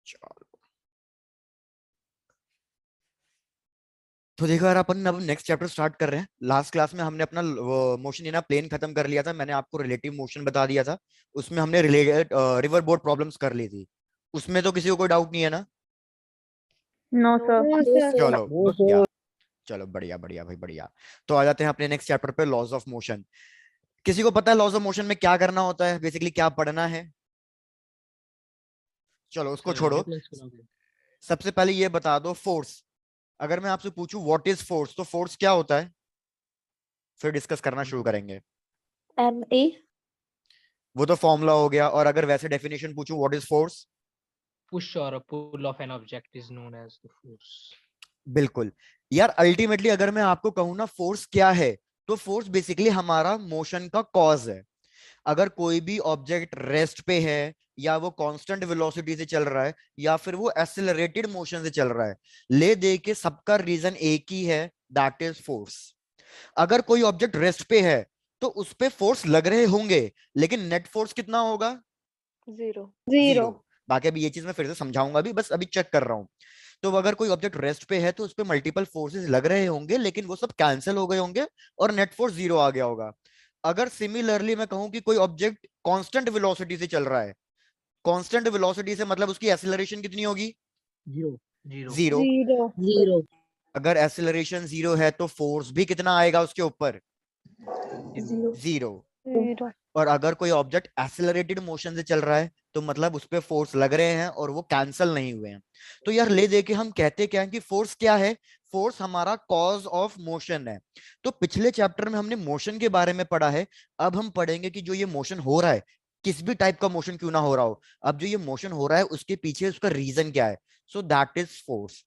चलो, तो देखो यार, अपन अब नेक्स्ट चैप्टर स्टार्ट कर रहे हैं। लास्ट क्लास में हमने अपना मोशन इन प्लेन खत्म कर लिया था। मैंने आपको रिलेटिव मोशन बता दिया था। उसमें हमने रिलेटेड रिवर बोर्ड प्रॉब्लम्स कर ली थी। उसमें तो किसी को कोई डाउट नहीं है ना? No sir. चलो बढ़िया। चलो बढ़िया बढ़िया भाई, बढ़िया। तो आ जाते हैं अपने नेक्स्ट चैप्टर पे, लॉज ऑफ मोशन। किसी को पता है लॉज ऑफ मोशन में क्या करना होता है, बेसिकली क्या पढ़ना है? चलो उसको छोड़ो। सबसे पहले ये बता दो, फोर्स। अगर मैं आपसे पूछूं व्हाट इज फोर्स, तो फोर्स क्या होता है? फिर डिस्कस करना शुरू करेंगे। MA वो तो फॉर्मूला हो गया। और अगर वैसे डेफिनेशन पूछूं what is force? push or a pull of an object is known as the force. बिल्कुल। यार अल्टीमेटली अगर मैं आपको कहूं ना फोर्स क्या है, तो फोर्स बेसिकली हमारा मोशन का कॉज है। अगर कोई भी ऑब्जेक्ट रेस्ट पे है, या वो कांस्टेंट वेलोसिटी से चल रहा है, या फिर वो एक्सेलरेटेड मोशन से चल रहा है, ले दे के सबका रीजन एक ही है, दैट इज फोर्स। अगर कोई ऑब्जेक्ट रेस्ट पे है तो उस पे फोर्स लग रहे होंगे, लेकिन नेट फोर्स कितना होगा? जीरो। बाकी अभी ये चीज मैं फिर से समझाऊंगा, अभी बस अभी चेक कर रहा हूं। तो अगर कोई ऑब्जेक्ट रेस्ट पे है तो उस पे मल्टीपल फोर्सेस लग रहे होंगे, लेकिन वो सब कैंसिल हो गए होंगे और नेट फोर्स जीरो आ गया होगा। अगर सिमिलरली मैं कहूं कि कोई ऑब्जेक्ट कांस्टेंट वेलोसिटी से चल रहा है, कांस्टेंट वेलोसिटी से मतलब उसकी एक्सीलरेशन कितनी होगी? Zero. जीरो। अगर एक्सीलरेशन जीरो है तो फोर्स भी कितना आएगा उसके ऊपर? जीरो। और अगर कोई ऑब्जेक्ट एक्सेलरेटेड मोशन से चल रहा है तो मतलब उस पे फोर्स लग रहे हैं और वो कैंसिल नहीं हुए हैं। तो यार ले दे के हम कहते क्या है कि फोर्स क्या है? फोर्स हमारा कॉज ऑफ मोशन है। तो पिछले चैप्टर में हमने मोशन के बारे में पढ़ा है। अब हम पढ़ेंगे कि जो ये मोशन हो रहा है, किस भी टाइप का मोशन क्यों ना हो रहा हो, अब जो ये मोशन हो रहा है उसके पीछे उसका रीजन क्या है। So that is force.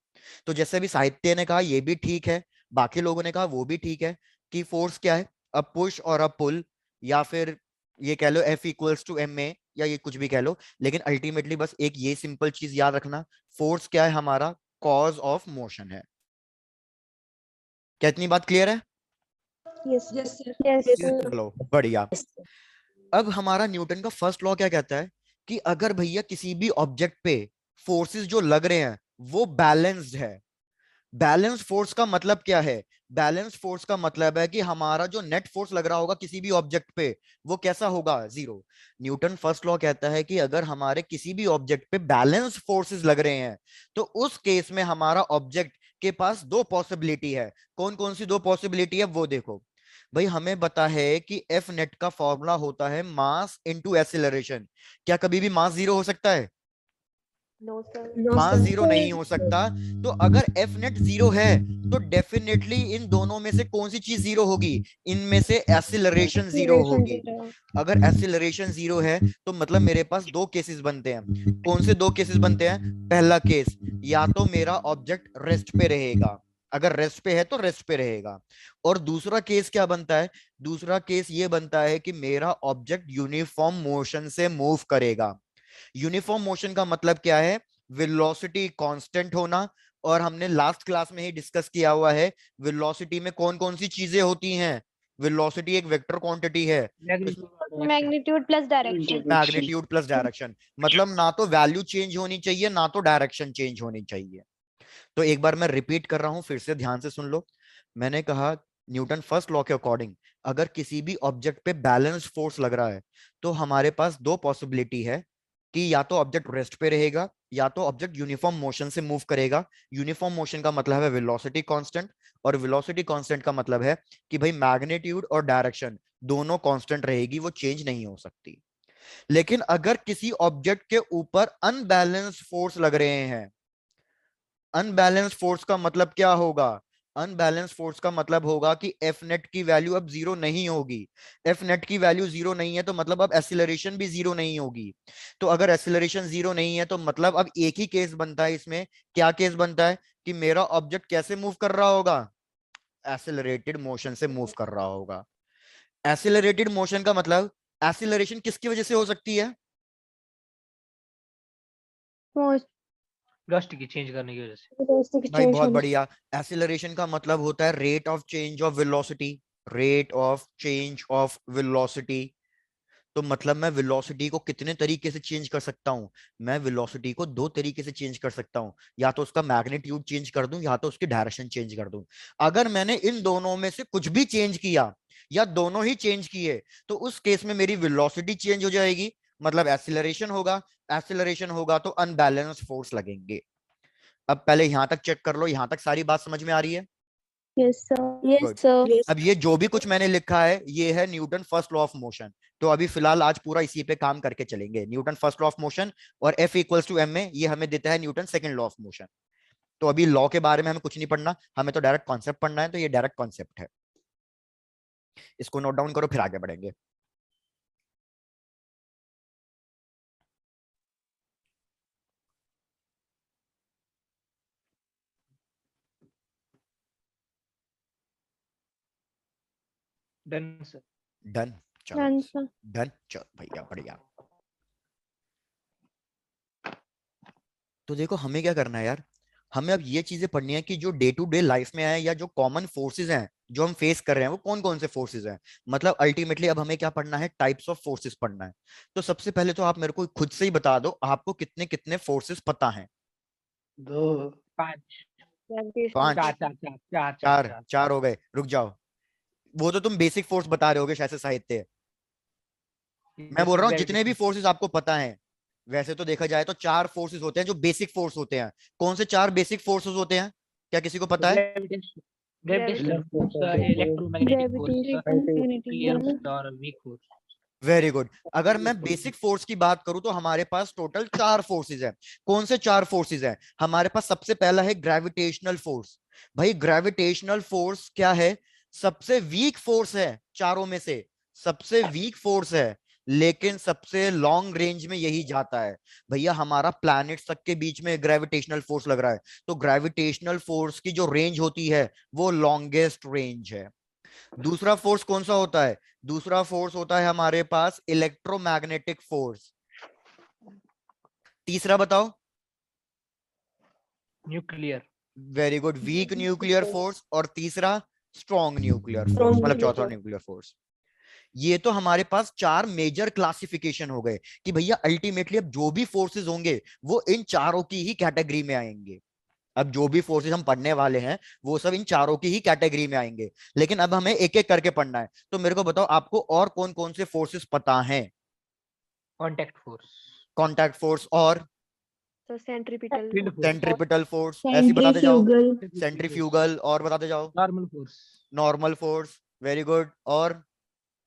तो जैसे अभी साहित्य ने कहा ये भी ठीक है, बाकी लोगों ने कहा वो भी ठीक है, कि फोर्स क्या है? अ पुश और अ पुल, या फिर ये कह लो F equals to M A, या ये कुछ भी कह लो, लेकिन अल्टीमेटली बस एक ये सिंपल चीज याद रखना, फोर्स क्या है? हमारा कॉज ऑफ मोशन है। क्या इतनी बात क्लियर है? चलो बढ़िया। अब हमारा न्यूटन का फर्स्ट लॉ क्या कहता है कि अगर भैया किसी भी ऑब्जेक्ट पे फोर्सेस जो लग रहे हैं वो बैलेंस्ड है। बैलेंस फोर्स का मतलब क्या है? बैलेंस फोर्स का मतलब है कि हमारा जो नेट फोर्स लग रहा होगा किसी भी ऑब्जेक्ट पे, वो कैसा होगा? जीरो। न्यूटन फर्स्ट लॉ कहता है कि अगर हमारे किसी भी ऑब्जेक्ट पे बैलेंस फोर्सेस लग रहे हैं तो उस केस में हमारा ऑब्जेक्ट के पास दो पॉसिबिलिटी है। कौन कौन सी दो पॉसिबिलिटी है वो देखो। भाई हमें पता है कि एफ नेट का फॉर्मूला होता है मास इनटू एक्सीलरेशन। क्या कभी भी मास जीरो हो सकता है? मास जीरो नहीं हो सकता। तो अगर एफ नेट जीरो है तो डेफिनेटली इन दोनों में से कौन सी चीज जीरो होगी? इनमें से एक्सीलरेशन जीरो होगी। अगर एक्सीलरेशन जीरो है तो मतलब मेरे पास दो केसेस बनते हैं। कौन से दो केसेस बनते हैं? पहला केस, या तो मेरा ऑब्जेक्ट रेस्ट पे रहेगा, अगर रेस्ट पे है तो रेस्ट पे रहेगा। और दूसरा केस क्या बनता है? दूसरा केस ये बनता है कि मेरा ऑब्जेक्ट यूनिफॉर्म मोशन से मूव करेगा। यूनिफॉर्म मोशन का मतलब क्या है? वेलोसिटी कांस्टेंट होना। और हमने लास्ट क्लास में ही डिस्कस किया हुआ है, वेलोसिटी में कौन कौन सी चीजें होती हैं। वेलोसिटी एक वेक्टर क्वांटिटी है। Magnitude plus direction. Magnitude plus direction, मतलब ना तो वैल्यू चेंज होनी चाहिए ना तो डायरेक्शन चेंज होनी चाहिए। तो एक बार मैं रिपीट कर रहा हूं, फिर से ध्यान से सुन लो। मैंने कहा न्यूटन फर्स्ट लॉ के अकॉर्डिंग अगर किसी भी ऑब्जेक्ट पे बैलेंस फोर्स लग रहा है तो हमारे पास दो पॉसिबिलिटी है, कि या तो ऑब्जेक्ट रेस्ट पे रहेगा या तो ऑब्जेक्ट यूनिफॉर्म मोशन से मूव करेगा। यूनिफॉर्म मोशन का मतलब है वेलोसिटी कांस्टेंट, और वेलोसिटी कांस्टेंट का मतलब है कि भाई मैग्नीट्यूड और डायरेक्शन दोनों कांस्टेंट रहेगी, वो चेंज नहीं हो सकती। लेकिन अगर किसी ऑब्जेक्ट के ऊपर अनबैलेंस फोर्स लग रहे हैं, अनबैलेंस फोर्स का मतलब क्या होगा? अनबैलेंस फोर्स का मतलब होगा कि एफ नेट की वैल्यू अब जीरो नहीं होगी। एफ नेट की वैल्यू जीरो नहीं है तो मतलब अब एक्सीलरेशन भी जीरो नहीं होगी। तो अगर एक्सीलरेशन जीरो नहीं है तो मतलब अब एक ही केस बनता है इसमें। क्या केस बनता है? कि मेरा ऑब्जेक्ट कैसे मूव कर रहा होगा? एक्सीलरेटेड मोशन से मूव कर रहा होगा। एक्सीलरेटेड मोशन का मतलब एक्सीलरेशन किसकी वजह से हो सकती है? वेलोसिटी की चेंज करने की वजह से। भाई बहुत बढ़िया। एक्सीलरेशन का मतलब होता है rate of change of velocity. Rate of change of velocity. तो मतलब मैं वेलोसिटी को कितने तरीके से चेंज कर सकता हूँ? मैं वेलोसिटी को दो तरीके से चेंज कर सकता हूँ, या तो उसका मैग्नीट्यूड चेंज कर दूं या तो उसकी डायरेक्शन चेंज कर दूं। अगर मैंने इन दोनों में से कुछ भी चेंज किया या दोनों ही चेंज किए तो उस केस में मेरी वेलोसिटी चेंज हो जाएगी, मतलब एक्सीलरेशन होगा। एक्सीलरेशन होगा तो अनबैलेंस फोर्स लगेंगे। अब पहले यहां तक चेक कर लो, यहां तक सारी बात समझ में आ रही है? Yes, sir. Yes, good. sir. अब ये जो भी कुछ मैंने लिखा है ये है Newton first law of motion. तो अभी फिलहाल आज पूरा इसी पे काम करके चलेंगे, Newton first law of motion. और F इक्वल्स टू एम में ये हमें देता है Newton second law of motion. तो अभी लॉ के बारे में हमें कुछ नहीं पढ़ना, हमें तो डायरेक्ट कॉन्सेप्ट पढ़ना है। तो ये डायरेक्ट कॉन्सेप्ट है, इसको नोट डाउन करो फिर आगे बढ़ेंगे। Done sir. डन, चलो। Done, sir. डन, चलो भैया बढ़िया। तो देखो हमें क्या करना है यार, हमें अब ये चीजें पढ़नी है कि जो डे टू डे लाइफ में है या जो कॉमन फोर्सेस हैं जो हम फेस कर रहे हैं वो कौन कौन से फोर्सेस हैं। मतलब अल्टीमेटली अब हमें क्या पढ़ना है, टाइप्स ऑफ फोर्सेस पढ़ना है। तो सबसे पहले तो आप मेरे को खुद से ही बता दो आपको कितने कितने फोर्सेस पता हैं। 2 5 पांच? 4 4 4 4 4 चार? 4। चार हो गए, रुक जाओ। वो तो तुम बेसिक फोर्स बता रहे होगे शायद से साहित्य। मैं यस बोल सर, रहा हूँ जितने भी ग्रेविटेशन। फोर्सेस आपको पता है। वैसे तो देखा जाए तो चार फोर्सेस होते हैं जो बेसिक फोर्स होते हैं। कौन से चार बेसिक फोर्सेस होते हैं, क्या किसी को पता है? Gravitation, gravitational force, electromagnetic force Gravitation. और वीक फोर्स। Very good. अगर मैं बेसिक फोर्स की बात करूं तो हमारे पास टोटल चार फोर्सेस हैं। कौन से चार फोर्सेस हैं हमारे पास? सबसे पहला है ग्रेविटेशनल फोर्स। भाई ग्रेविटेशनल फोर्स क्या है? सबसे वीक फोर्स है चारों में से, सबसे वीक फोर्स है, लेकिन सबसे लॉन्ग रेंज में यही जाता है। भैया हमारा प्लैनेट्स तक के बीच में ग्रेविटेशनल फोर्स लग रहा है, तो ग्रेविटेशनल फोर्स की जो रेंज होती है वो लॉन्गेस्ट रेंज है। दूसरा फोर्स कौन सा होता है? दूसरा फोर्स होता है हमारे पास इलेक्ट्रोमैग्नेटिक फोर्स। तीसरा बताओ। Nuclear. Very good, weak nuclear force. और तीसरा स्ट्रॉन्ग न्यूक्लियर फोर्स, Strong मतलब चौथा nuclear. Nuclear force. ये तो हमारे पास चार मेजर क्लासिफिकेशन हो गए कि भैया अल्टीमेटली अब जो भी फोर्सेस होंगे वो इन चारों की ही कैटेगरी में आएंगे। अब जो भी फोर्सेस हम पढ़ने वाले हैं वो सब इन चारों की ही कैटेगरी में आएंगे, लेकिन अब हमें एक एक करके पढ़ना है। तो मेरे को बताओ आपको और कौन कौन से फोर्सेस पता हैं? Contact force. कॉन्टैक्ट फोर्स और So centripetal. Field force. Centripetal force, ऐसी बताते जाओ। Centrifugal. सेंट्रीफ्यूगल, और बताते जाओ। Normal force. Normal force, very good. और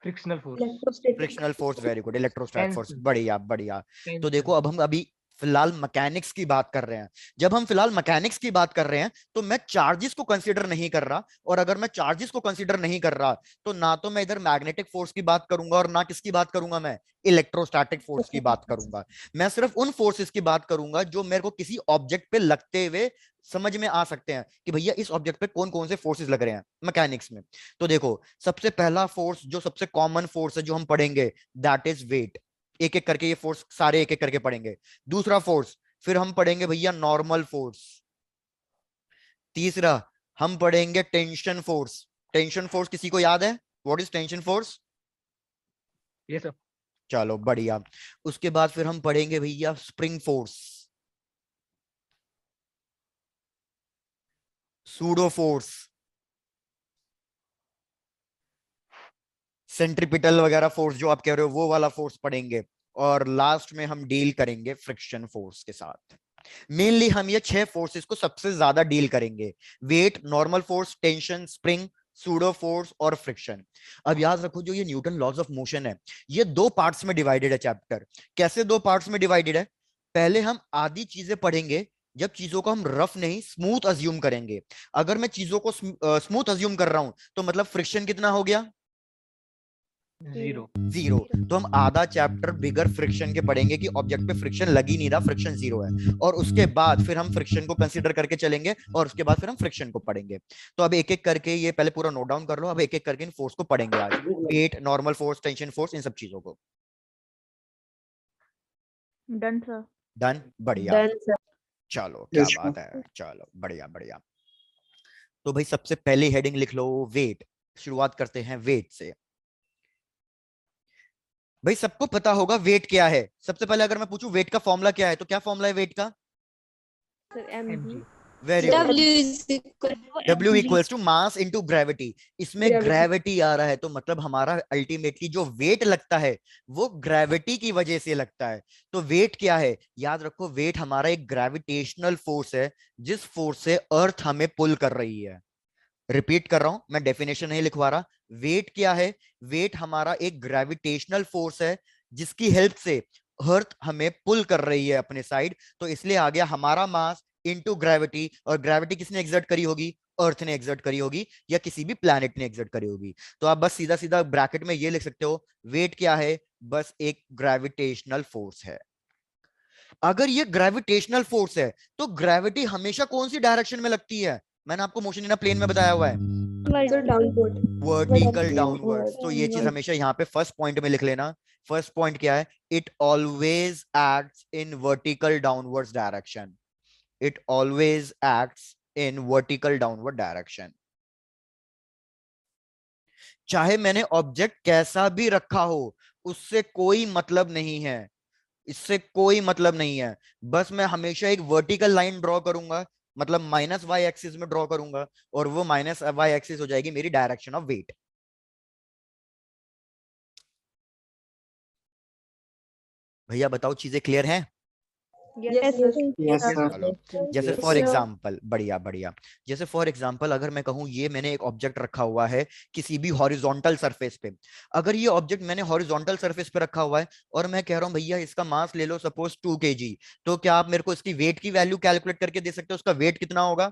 frictional force. Electrostatic. Frictional force, very good. Electrostatic force, tension. बढ़िया बढ़िया। तो देखो टेंशन। अब हम अभी फिलहाल मैकेनिक्स की बात कर रहे हैं। जब हम फिलहाल मैकेनिक्स की बात कर रहे हैं तो मैं चार्जेस को कंसीडर नहीं कर रहा, और अगर मैं चार्जेस को कंसीडर नहीं कर रहा तो ना तो मैं इधर मैग्नेटिक फोर्स की बात करूंगा और ना किसकी बात करूंगा, मैं इलेक्ट्रोस्टैटिक फोर्स की बात करूंगा। मैं सिर्फ उन फोर्सेस की बात करूंगा जो मेरे को किसी ऑब्जेक्ट पे लगते हुए समझ में आ सकते हैं कि भैया इस ऑब्जेक्ट पे कौन कौन से फोर्सेस लग रहे हैं मैकेनिक्स में। तो देखो सबसे पहला फोर्स जो सबसे कॉमन फोर्स है जो हम पढ़ेंगे, दैट इज वेट। एक एक करके ये फोर्स सारे एक एक करके पढ़ेंगे। दूसरा फोर्स फिर हम पढ़ेंगे भैया नॉर्मल फोर्स। तीसरा हम पढ़ेंगे टेंशन फोर्स। टेंशन फोर्स किसी को याद है? What is tension force? ये सब। चलो बढ़िया। उसके बाद फिर हम पढ़ेंगे भैया spring force, pseudo force, centripetal वगैरह फोर्स जो आप कह रहे हो वो वाला फोर्स पढ़ेंगे। और लास्ट में हम डील करेंगे फ्रिक्शन फोर्स के साथ। मेनली हम ये छह फोर्सेस को सबसे ज्यादा डील करेंगे: weight, normal force, tension, spring, pseudo force और फ्रिक्शन। अब याद रखो जो ये न्यूटन लॉज ऑफ मोशन है ये दो पार्ट्स में डिवाइडेड है चैप्टर। कैसे दो पार्ट्स में डिवाइडेड है? पहले हम आधी चीजें पढ़ेंगे जब चीजों को हम रफ नहीं स्मूथ अज्यूम करेंगे। अगर मैं चीजों को स्मूथ अज्यूम कर रहा हूं तो मतलब फ्रिक्शन कितना हो गया? जीरो। जीरो। तो हम आधा चैप्टर बिगर फ्रिक्शन के पढ़ेंगे कि ऑब्जेक्ट पे फ्रिक्शन लग ही नहीं रहा, फ्रिक्शन जीरो है। और उसके बाद फिर हम फ्रिक्शन को कंसीडर करके चलेंगे और उसके बाद फिर हम फ्रिक्शन को पढ़ेंगे। तो अब एक एक करके ये पहले पूरा नोट डाउन कर लो, अब एक एक करके इन फोर्स को पढ़ेंगे आज। Weight, normal force, tension force, इन सब चीजों को। Done, sir. डन, बढ़िया। Done, sir. चलो क्या बात है, चलो बढ़िया बढ़िया। तो भाई सबसे पहली हेडिंग लिख लो वेट। शुरुआत करते हैं वेट से। भाई सबको पता होगा वेट क्या है। सबसे पहले अगर मैं पूछूं वेट का फॉर्मूला क्या है, तो क्या फॉर्मूला है वेट का? Sir, mg. mg. Very good. W is equal W mg. Equals to mass into gravity. इसमें Gravity. ग्रेविटी आ रहा है, तो मतलब हमारा अल्टीमेटली जो वेट लगता है वो ग्रेविटी की वजह से लगता है। तो वेट क्या है, याद रखो, वेट हमारा एक ग्रेविटेशनल फोर्स है, जिस फोर्स से अर्थ हमें पुल कर रही है। रिपीट कर रहा हूं, मैं डेफिनेशन नहीं लिखवा रहा। वेट क्या है? वेट हमारा एक ग्रेविटेशनल फोर्स है, जिसकी हेल्प से अर्थ हमें पुल कर रही है अपने साइड। तो इसलिए आ गया हमारा मास इनटू ग्रेविटी, और ग्रेविटी किसने एक्सर्ट करी होगी? अर्थ ने एक्सर्ट करी होगी, या किसी भी प्लैनेट ने एक्सर्ट करी होगी। तो आप बस सीधा सीधा ब्रैकेट में ये लिख सकते हो, वेट क्या है? बस एक ग्रेविटेशनल फोर्स है। अगर ये ग्रेविटेशनल फोर्स है, तो ग्रेविटी हमेशा कौन सी डायरेक्शन में लगती है? मैंने आपको मोशन इन अ प्लेन में बताया हुआ है, Sir, downward. Vertical downwards. तो ये चीज हमेशा यहाँ पे फर्स्ट पॉइंट में लिख लेना। फर्स्ट पॉइंट क्या है? It always acts in vertical downwards direction. It always acts in vertical downward direction. चाहे मैंने ऑब्जेक्ट कैसा भी रखा हो, उससे कोई मतलब नहीं है, इससे कोई मतलब नहीं है। बस मैं हमेशा एक वर्टिकल लाइन ड्रॉ करूंगा, मतलब माइनस वाई एक्सिस में ड्रॉ करूंगा, और वो माइनस वाई एक्सिस हो जाएगी मेरी डायरेक्शन ऑफ वेट। भैया बताओ, चीजें क्लियर हैं? Yes, sir. yes sir चलो, जैसे Yes, फॉर sir. एग्जाम्पल, बढ़िया बढ़िया, जैसे फॉर एग्जाम्पल अगर मैं कहूं ये मैंने एक ऑब्जेक्ट रखा हुआ है किसी भी हॉरिजॉन्टल सरफेस पे। अगर ये ऑब्जेक्ट मैंने हॉरिजॉन्टल सरफेस पे रखा हुआ है, और मैं कह रहा हूं भैया इसका मास ले लो सपोज 2 kg, तो क्या आप मेरे को इसकी वेट की वैल्यू कैलकुलेट करके दे सकते हो? उसका वेट कितना होगा?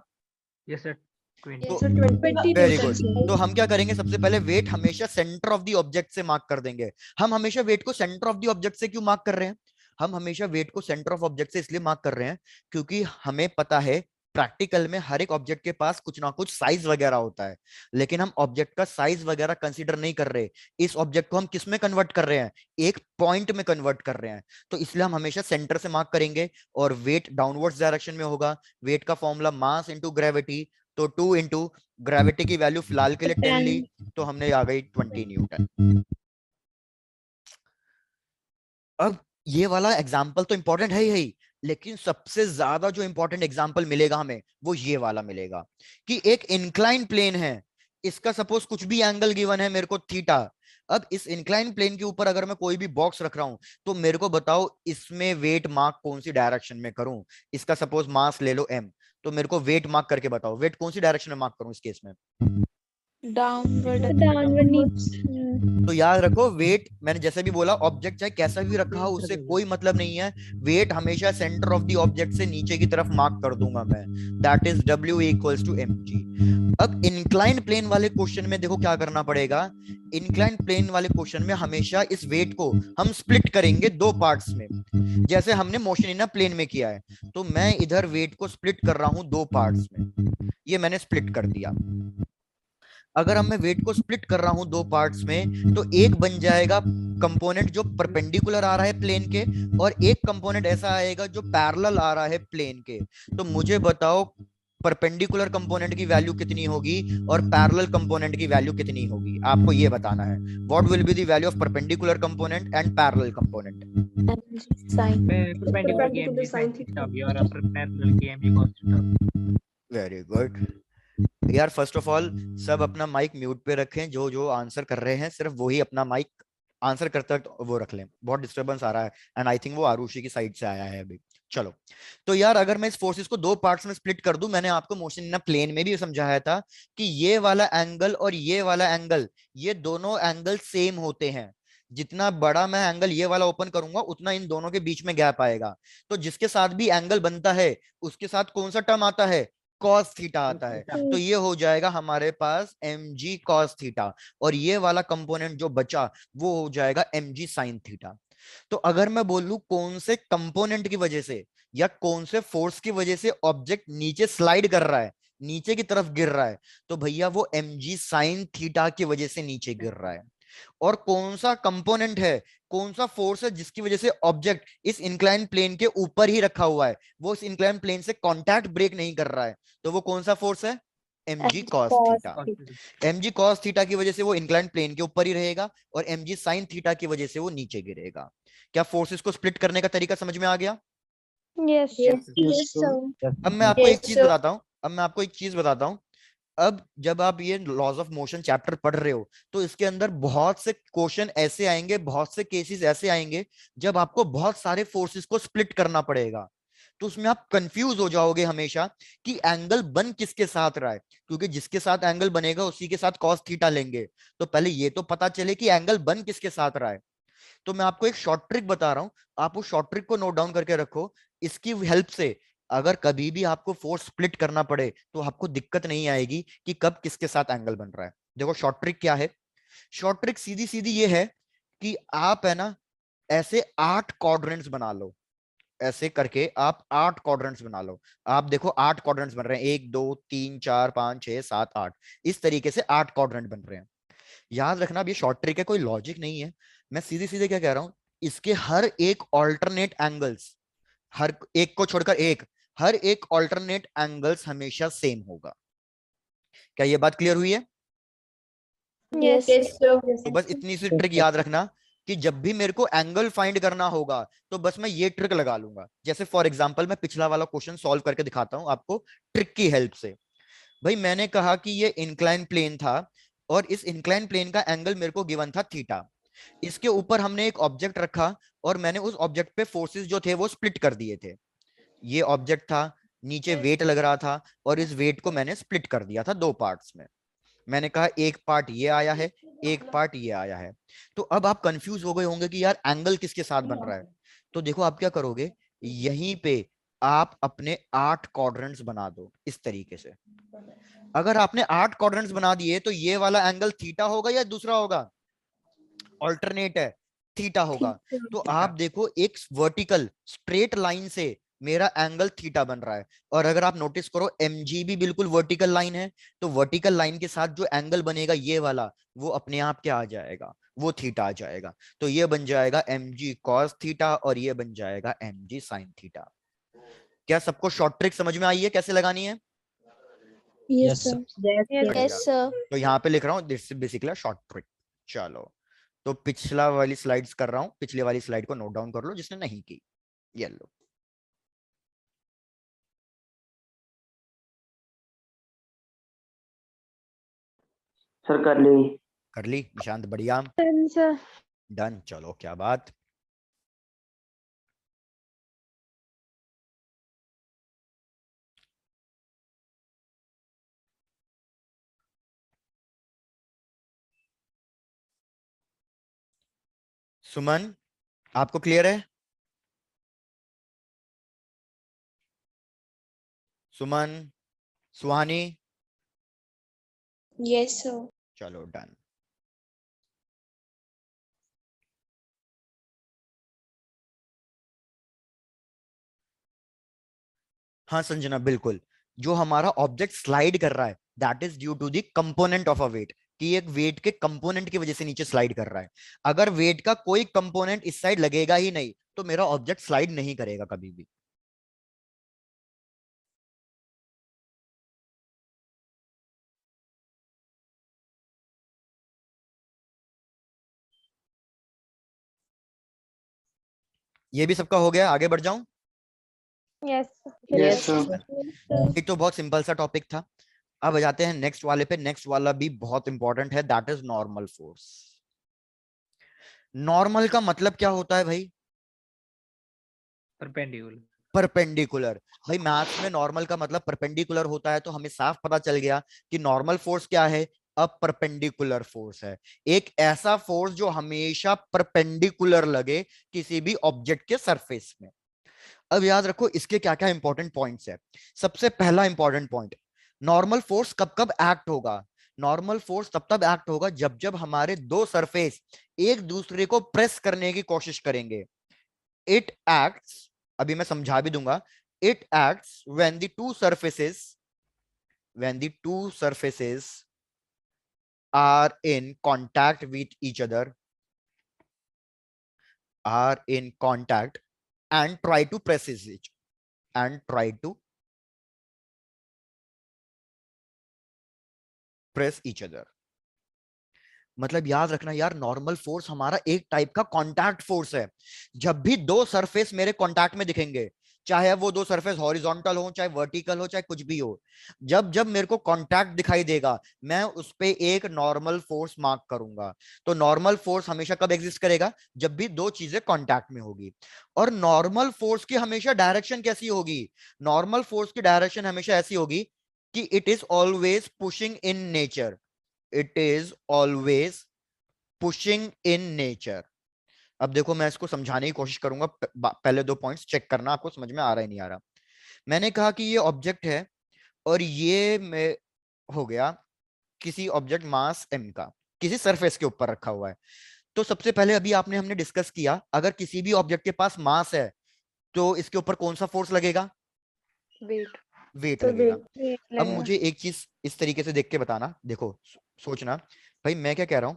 Yes sir. 20. तो Yes, sir, 20 very newtons. Good. तो हम क्या करेंगे, सबसे पहले वेट हमेशा सेंटर ऑफ द ऑब्जेक्ट से मार्क कर देंगे। हम हमेशा वेट को सेंटर ऑफ द ऑब्जेक्ट से क्यों मार्क कर रहे हैं? हम हमेशा वेट को सेंटर ऑफ ऑब्जेक्ट से इसलिए मार्क कर रहे हैं क्योंकि हमें पता है प्रैक्टिकल में हर एक ऑब्जेक्ट के पास कुछ ना कुछ साइज वगैरह होता है, लेकिन हम ऑब्जेक्ट का साइज वगैरह कंसीडर नहीं कर रहे। इस ऑब्जेक्ट को हम किस में कन्वर्ट कर रहे हैं? एक पॉइंट में कन्वर्ट कर रहे हैं। तो इसलिए हम हमेशा सेंटर से मार्क करेंगे, और वेट डाउनवर्ड्स डायरेक्शन में होगा। वेट का फॉर्मूला मास इंटू ग्रेविटी, तो 2 इंटू ग्रेविटी की वैल्यू फिलहाल के लिए 10 ली, तो हमने आ गई 20 न्यूटन। अब ये वाला एग्जाम्पल तो इंपॉर्टेंट है ही, लेकिन सबसे ज्यादा जो इंपॉर्टेंट एग्जाम्पल मिलेगा हमें वो ये वाला मिलेगा, कि एक इंक्लाइन प्लेन है, इसका सपोज कुछ भी एंगल गिवन है मेरे को थीटा। अब इस इंक्लाइन प्लेन के ऊपर अगर मैं कोई भी बॉक्स रख रहा हूं, तो मेरे को बताओ इसमें वेट मार्क कौन सी डायरेक्शन में करूं? इसका सपोज मास ले लो m, तो मेरे को वेट मार्क करके बताओ, वेट कौन सी डायरेक्शन में मार्क करूं इस केस में? downward तो याद रखो, वेट मैंने जैसे भी बोला, ऑब्जेक्ट चाहे कैसा भी रखा हो उससे कोई मतलब नहीं है, वेट हमेशा सेंटर ऑफ द ऑब्जेक्ट से नीचे की तरफ मार्क कर दूंगा मैं। That is W equals to mg। अब इंक्लाइन प्लेन वाले क्वेश्चन में देखो क्या करना पड़ेगा। इंक्लाइन प्लेन वाले क्वेश्चन में हमेशा इस वेट को हम स्प्लिट करेंगे दो पार्ट्स में, जैसे हमने मोशन इन अ प्लेन में किया है। तो मैं इधर वेट को स्प्लिट कर रहा हूं दो पार्ट्स में, ये मैंने स्प्लिट कर दिया। अगर हम मैं वेट को स्प्लिट कर रहा हूं दो पार्ट्स में, तो एक बन जाएगा कंपोनेंट जो परपेंडिकुलर आ रहा है प्लेन के, और एक कंपोनेंट ऐसा आएगा जो पैरेलल आ रहा है प्लेन के। तो मुझे बताओ परपेंडिकुलर कंपोनेंट की वैल्यू कितनी होगी और पैरेलल कंपोनेंट की वैल्यू कितनी होगी? आपको ये बताना है, what will be the value of perpendicular component and parallel component? sin Perpendicular की mg sin theta होगी और parallel की mg cos theta। Very good. यार फर्स्ट ऑफ ऑल सब अपना माइक म्यूट पे रखें, जो जो आंसर कर रहे हैं सिर्फ वही अपना माइक आंसर करते वक्त वो रख लें, बहुत डिस्टरबेंस आ रहा है। एंड आई थिंक वो आरुषि की साइड से आया है अभी। चलो, तो यार अगर मैं इस फोर्सेस को दो पार्ट्स में स्प्लिट कर दूं, मैंने आपको मोशन इन अ प्लेन में भी समझाया था कि ये वाला एंगल और ये वाला एंगल, ये दोनों एंगल सेम होते हैं। जितना बड़ा मैं एंगल ये वाला ओपन करूंगा, उतना इन दोनों के बीच में गैप आएगा। तो जिसके साथ भी एंगल बनता है उसके साथ कौन सा टर्म आता है? कॉस थीटा आता है। तो ये हो जाएगा हमारे पास mg cos थीटा, और ये वाला कंपोनेंट जो बचा वो हो जाएगा mg sin थीटा। तो अगर मैं बोलूं कौन से कंपोनेंट की वजह से या कौन से फोर्स की वजह से ऑब्जेक्ट नीचे स्लाइड कर रहा है, नीचे की तरफ गिर रहा है, तो भैया वो mg sin थीटा की वजह से नीचे गिर रहा है। और कौन सा कंपोनेंट है, कौन सा फोर्स है जिसकी वजह से ऑब्जेक्ट इस इंक्लाइन प्लेन के ऊपर ही रखा हुआ है, वो इस इंक्लाइन प्लेन से कांटेक्ट ब्रेक नहीं कर रहा है, तो वो कौन सा फोर्स है? mg cos theta. mg cos theta की वजह से वो इंक्लाइंड प्लेन के ऊपर ही रहेगा और mg sin थीटा की वजह से वो नीचे गिरेगा। क्या फोर्सेस को स्प्लिट करने का तरीका समझ में आ गया? Yes, sir. Yes, sir. अब मैं आपको एक Yes, चीज sir. बताता हूँ, अब जब आप ये लॉज ऑफ मोशन चैप्टर पढ़ रहे हो तो इसके अंदर बहुत से क्वेश्चन ऐसे आएंगे, बहुत से केसेस ऐसे आएंगे जब आपको बहुत सारे फोर्सेस को स्प्लिट करना पड़ेगा। तो उसमें आप कंफ्यूज हो जाओगे हमेशा कि एंगल बन किसके साथ रहा है, क्योंकि जिसके साथ एंगल बनेगा उसी के साथ कॉस थीटा लेंगे। तो पहले ये तो पता चले कि एंगल बन किसके साथ रहा है। तो मैं आपको एक शॉर्ट ट्रिक बता रहा हूं, आप उस शॉर्ट ट्रिक को नोट डाउन करके रखो। इसकी हेल्प से अगर कभी भी आपको फोर्स स्प्लिट करना पड़े तो आपको दिक्कत नहीं आएगी कि कब किसके साथ एंगल बन रहा है। देखो शॉर्ट ट्रिक क्या है। शॉर्ट ट्रिक सीधी सीधी ये है कि आप है ना ऐसे 8 क्वाड्रेंट्स बना लो। ऐसे करके आप 8 क्वाड्रेंट्स बना लो। आप देखो 8 क्वाड्रेंट्स बन रहे हैं, 1 2 3 4 5 6 7 8। इस तरीके से 8 क्वाड्रेंट बन रहे हैं। याद रखना अब ये शॉर्ट ट्रिक है, कोई लॉजिक नहीं है। मैं सीधे सीधे क्या कह रहा हूं, इसके हर एक ऑल्टरनेट एंगल्स, हर एक को छोड़कर एक, हर एक ऑल्टरनेट एंगल्स हमेशा सेम होगा। क्या ये बात क्लियर हुई है? Yes, Yes, sir. yes, तो बस इतनी सी ट्रिक याद रखना कि जब भी मेरे को एंगल फाइंड करना होगा तो बस मैं ये ट्रिक लगा लूंगा। जैसे फॉर एग्जांपल मैं पिछला वाला क्वेश्चन सॉल्व करके दिखाता हूं आपको ट्रिक की हेल्प से। भाई मैंने कहा कि ये इंक्लाइन प्लेन था और इस इंक्लाइन प्लेन का एंगल मेरे को गिवन था थीटा। इसके ऊपर हमने एक ऑब्जेक्ट रखा और मैंने उस ऑब्जेक्ट पे फोर्सेस जो थे वो स्प्लिट कर दिए थे। ये ऑब्जेक्ट था, नीचे वेट लग रहा था और इस वेट को मैंने स्प्लिट कर दिया था 2 पार्ट्स में। मैंने कहा एक पार्ट ये आया है, एक पार्ट ये आया है। तो अब आप कंफ्यूज हो गए होंगे कि यार एंगल किसके साथ बन रहा है। तो देखो आप क्या करोगे, यहीं पे आप अपने 8 क्वाड्रेंट्स बना दो इस तरीके से। अगर आपने 8 क्वाड्रेंट्स बना दिए तो ये वाला एंगल थीटा होगा या दूसरा होगा? ऑल्टरनेट है, थीटा होगा। तो आप देखो एक वर्टिकल स्ट्रेट लाइन से मेरा एंगल थीटा बन रहा है। और अगर आप नोटिस करो mg भी बिल्कुल वर्टिकल लाइन है, तो वर्टिकल लाइन के साथ जो एंगल बनेगा ये वाला, वो अपने आप क्या आ जाएगा, वो थीटा आ जाएगा। तो ये बन जाएगा mg cos थीटा और ये बन जाएगा mg sin थीटा। क्या सबको शॉर्ट ट्रिक समझ में आई है कैसे लगानी है? Yes, sir. yes, बढ़िया। Yes, sir. तो यहाँ पे लिख रहा हूँ this is basically short trick. चलो, तो पिछला वाली स्लाइड्स कर रहा हूँ, पिछली वाली स्लाइड को नोट डाउन कर लो जिसने नहीं की। ये लो। सर कर ली। कर ली निशांत, बढ़िया, sir. डन। चलो क्या बात। सुमन आपको क्लियर है? सुमन, सुहानी, Yes, sir. चलो डन। हाँ संजना बिल्कुल, जो हमारा ऑब्जेक्ट स्लाइड कर रहा है that is due to the component of a weight, कि एक वेट के कंपोनेंट की वजह से नीचे स्लाइड कर रहा है। अगर वेट का कोई कंपोनेंट इस साइड लगेगा ही नहीं तो मेरा ऑब्जेक्ट स्लाइड नहीं करेगा कभी भी। ये भी सबका हो गया, आगे बढ़ जाऊं? Yes, yes Yes, sir. sir. ये तो बहुत सिंपल सा टॉपिक था। अब जाते हैं नेक्स्ट वाले पे। नेक्स्ट वाला भी बहुत इंपॉर्टेंट है, that is normal force. Normal का मतलब क्या होता है भाई? परपेंडिकुलर। परपेंडिकुलर। भाई मैथ्स में नॉर्मल का मतलब परपेंडिकुलर होता है, तो हमें साफ पता चल गया कि नॉर्मल फोर्स क्या है, अब परपेंडिकुलर फोर्स है। एक ऐसा फोर्स जो हमेशा परपेंडिकुलर लगे किसी भी ऑब्जेक्ट के सरफेस में। अब याद रखो इसके क्या क्या इंपॉर्टेंट पॉइंट्स है। सबसे पहला इंपॉर्टेंट पॉइंट, नॉर्मल फोर्स कब कब एक्ट होगा? नॉर्मल फोर्स तब तब एक्ट होगा जब जब हमारे दो सरफेस एक दूसरे को प्रेस करने की कोशिश करेंगे। इट एक्ट्स, अभी मैं समझा भी दूंगा, it acts when the two surfaces are in contact with each other, are in contact and try to press it and try to press each other. मतलब याद रखना यार, नॉर्मल फोर्स हमारा एक टाइप का कांटेक्ट फोर्स है। जब भी दो सरफेस मेरे कांटेक्ट में दिखेंगे, चाहे वो दो सरफेस हॉरिजॉन्टल हो, चाहे वर्टिकल हो, चाहे कुछ भी हो, जब जब मेरे को कांटेक्ट दिखाई देगा, मैं उस पे एक नॉर्मल फोर्स मार्क करूंगा। तो नॉर्मल फोर्स हमेशा कब एग्जिस्ट करेगा? जब भी दो चीजें कांटेक्ट में होगी। और नॉर्मल फोर्स की हमेशा डायरेक्शन कैसी होगी? नॉर्मल फोर्स की डायरेक्शन हमेशा ऐसी होगी कि it is always pushing in nature. It is always pushing in nature. अब देखो, मैं इसको समझाने की कोशिश करूंगा, पहले दो पॉइंट्स चेक करना आपको समझ में आ रहा है नहीं आ रहा। मैंने कहा कि ये ऑब्जेक्ट है, और ये में हो गया किसी ऑब्जेक्ट मास m का, किसी सरफेस के ऊपर रखा हुआ है। तो सबसे पहले अभी आपने हमने डिस्कस किया, अगर किसी भी ऑब्जेक्ट के पास मास है तो इसके ऊपर कौन सा फोर्स लगेगा? वेट। वेट तो लगेगा। वेट अब लगेगा। मुझे एक चीज इस तरीके से देख के बताना, देखो सोचना भाई मैं क्या कह रहा हूं।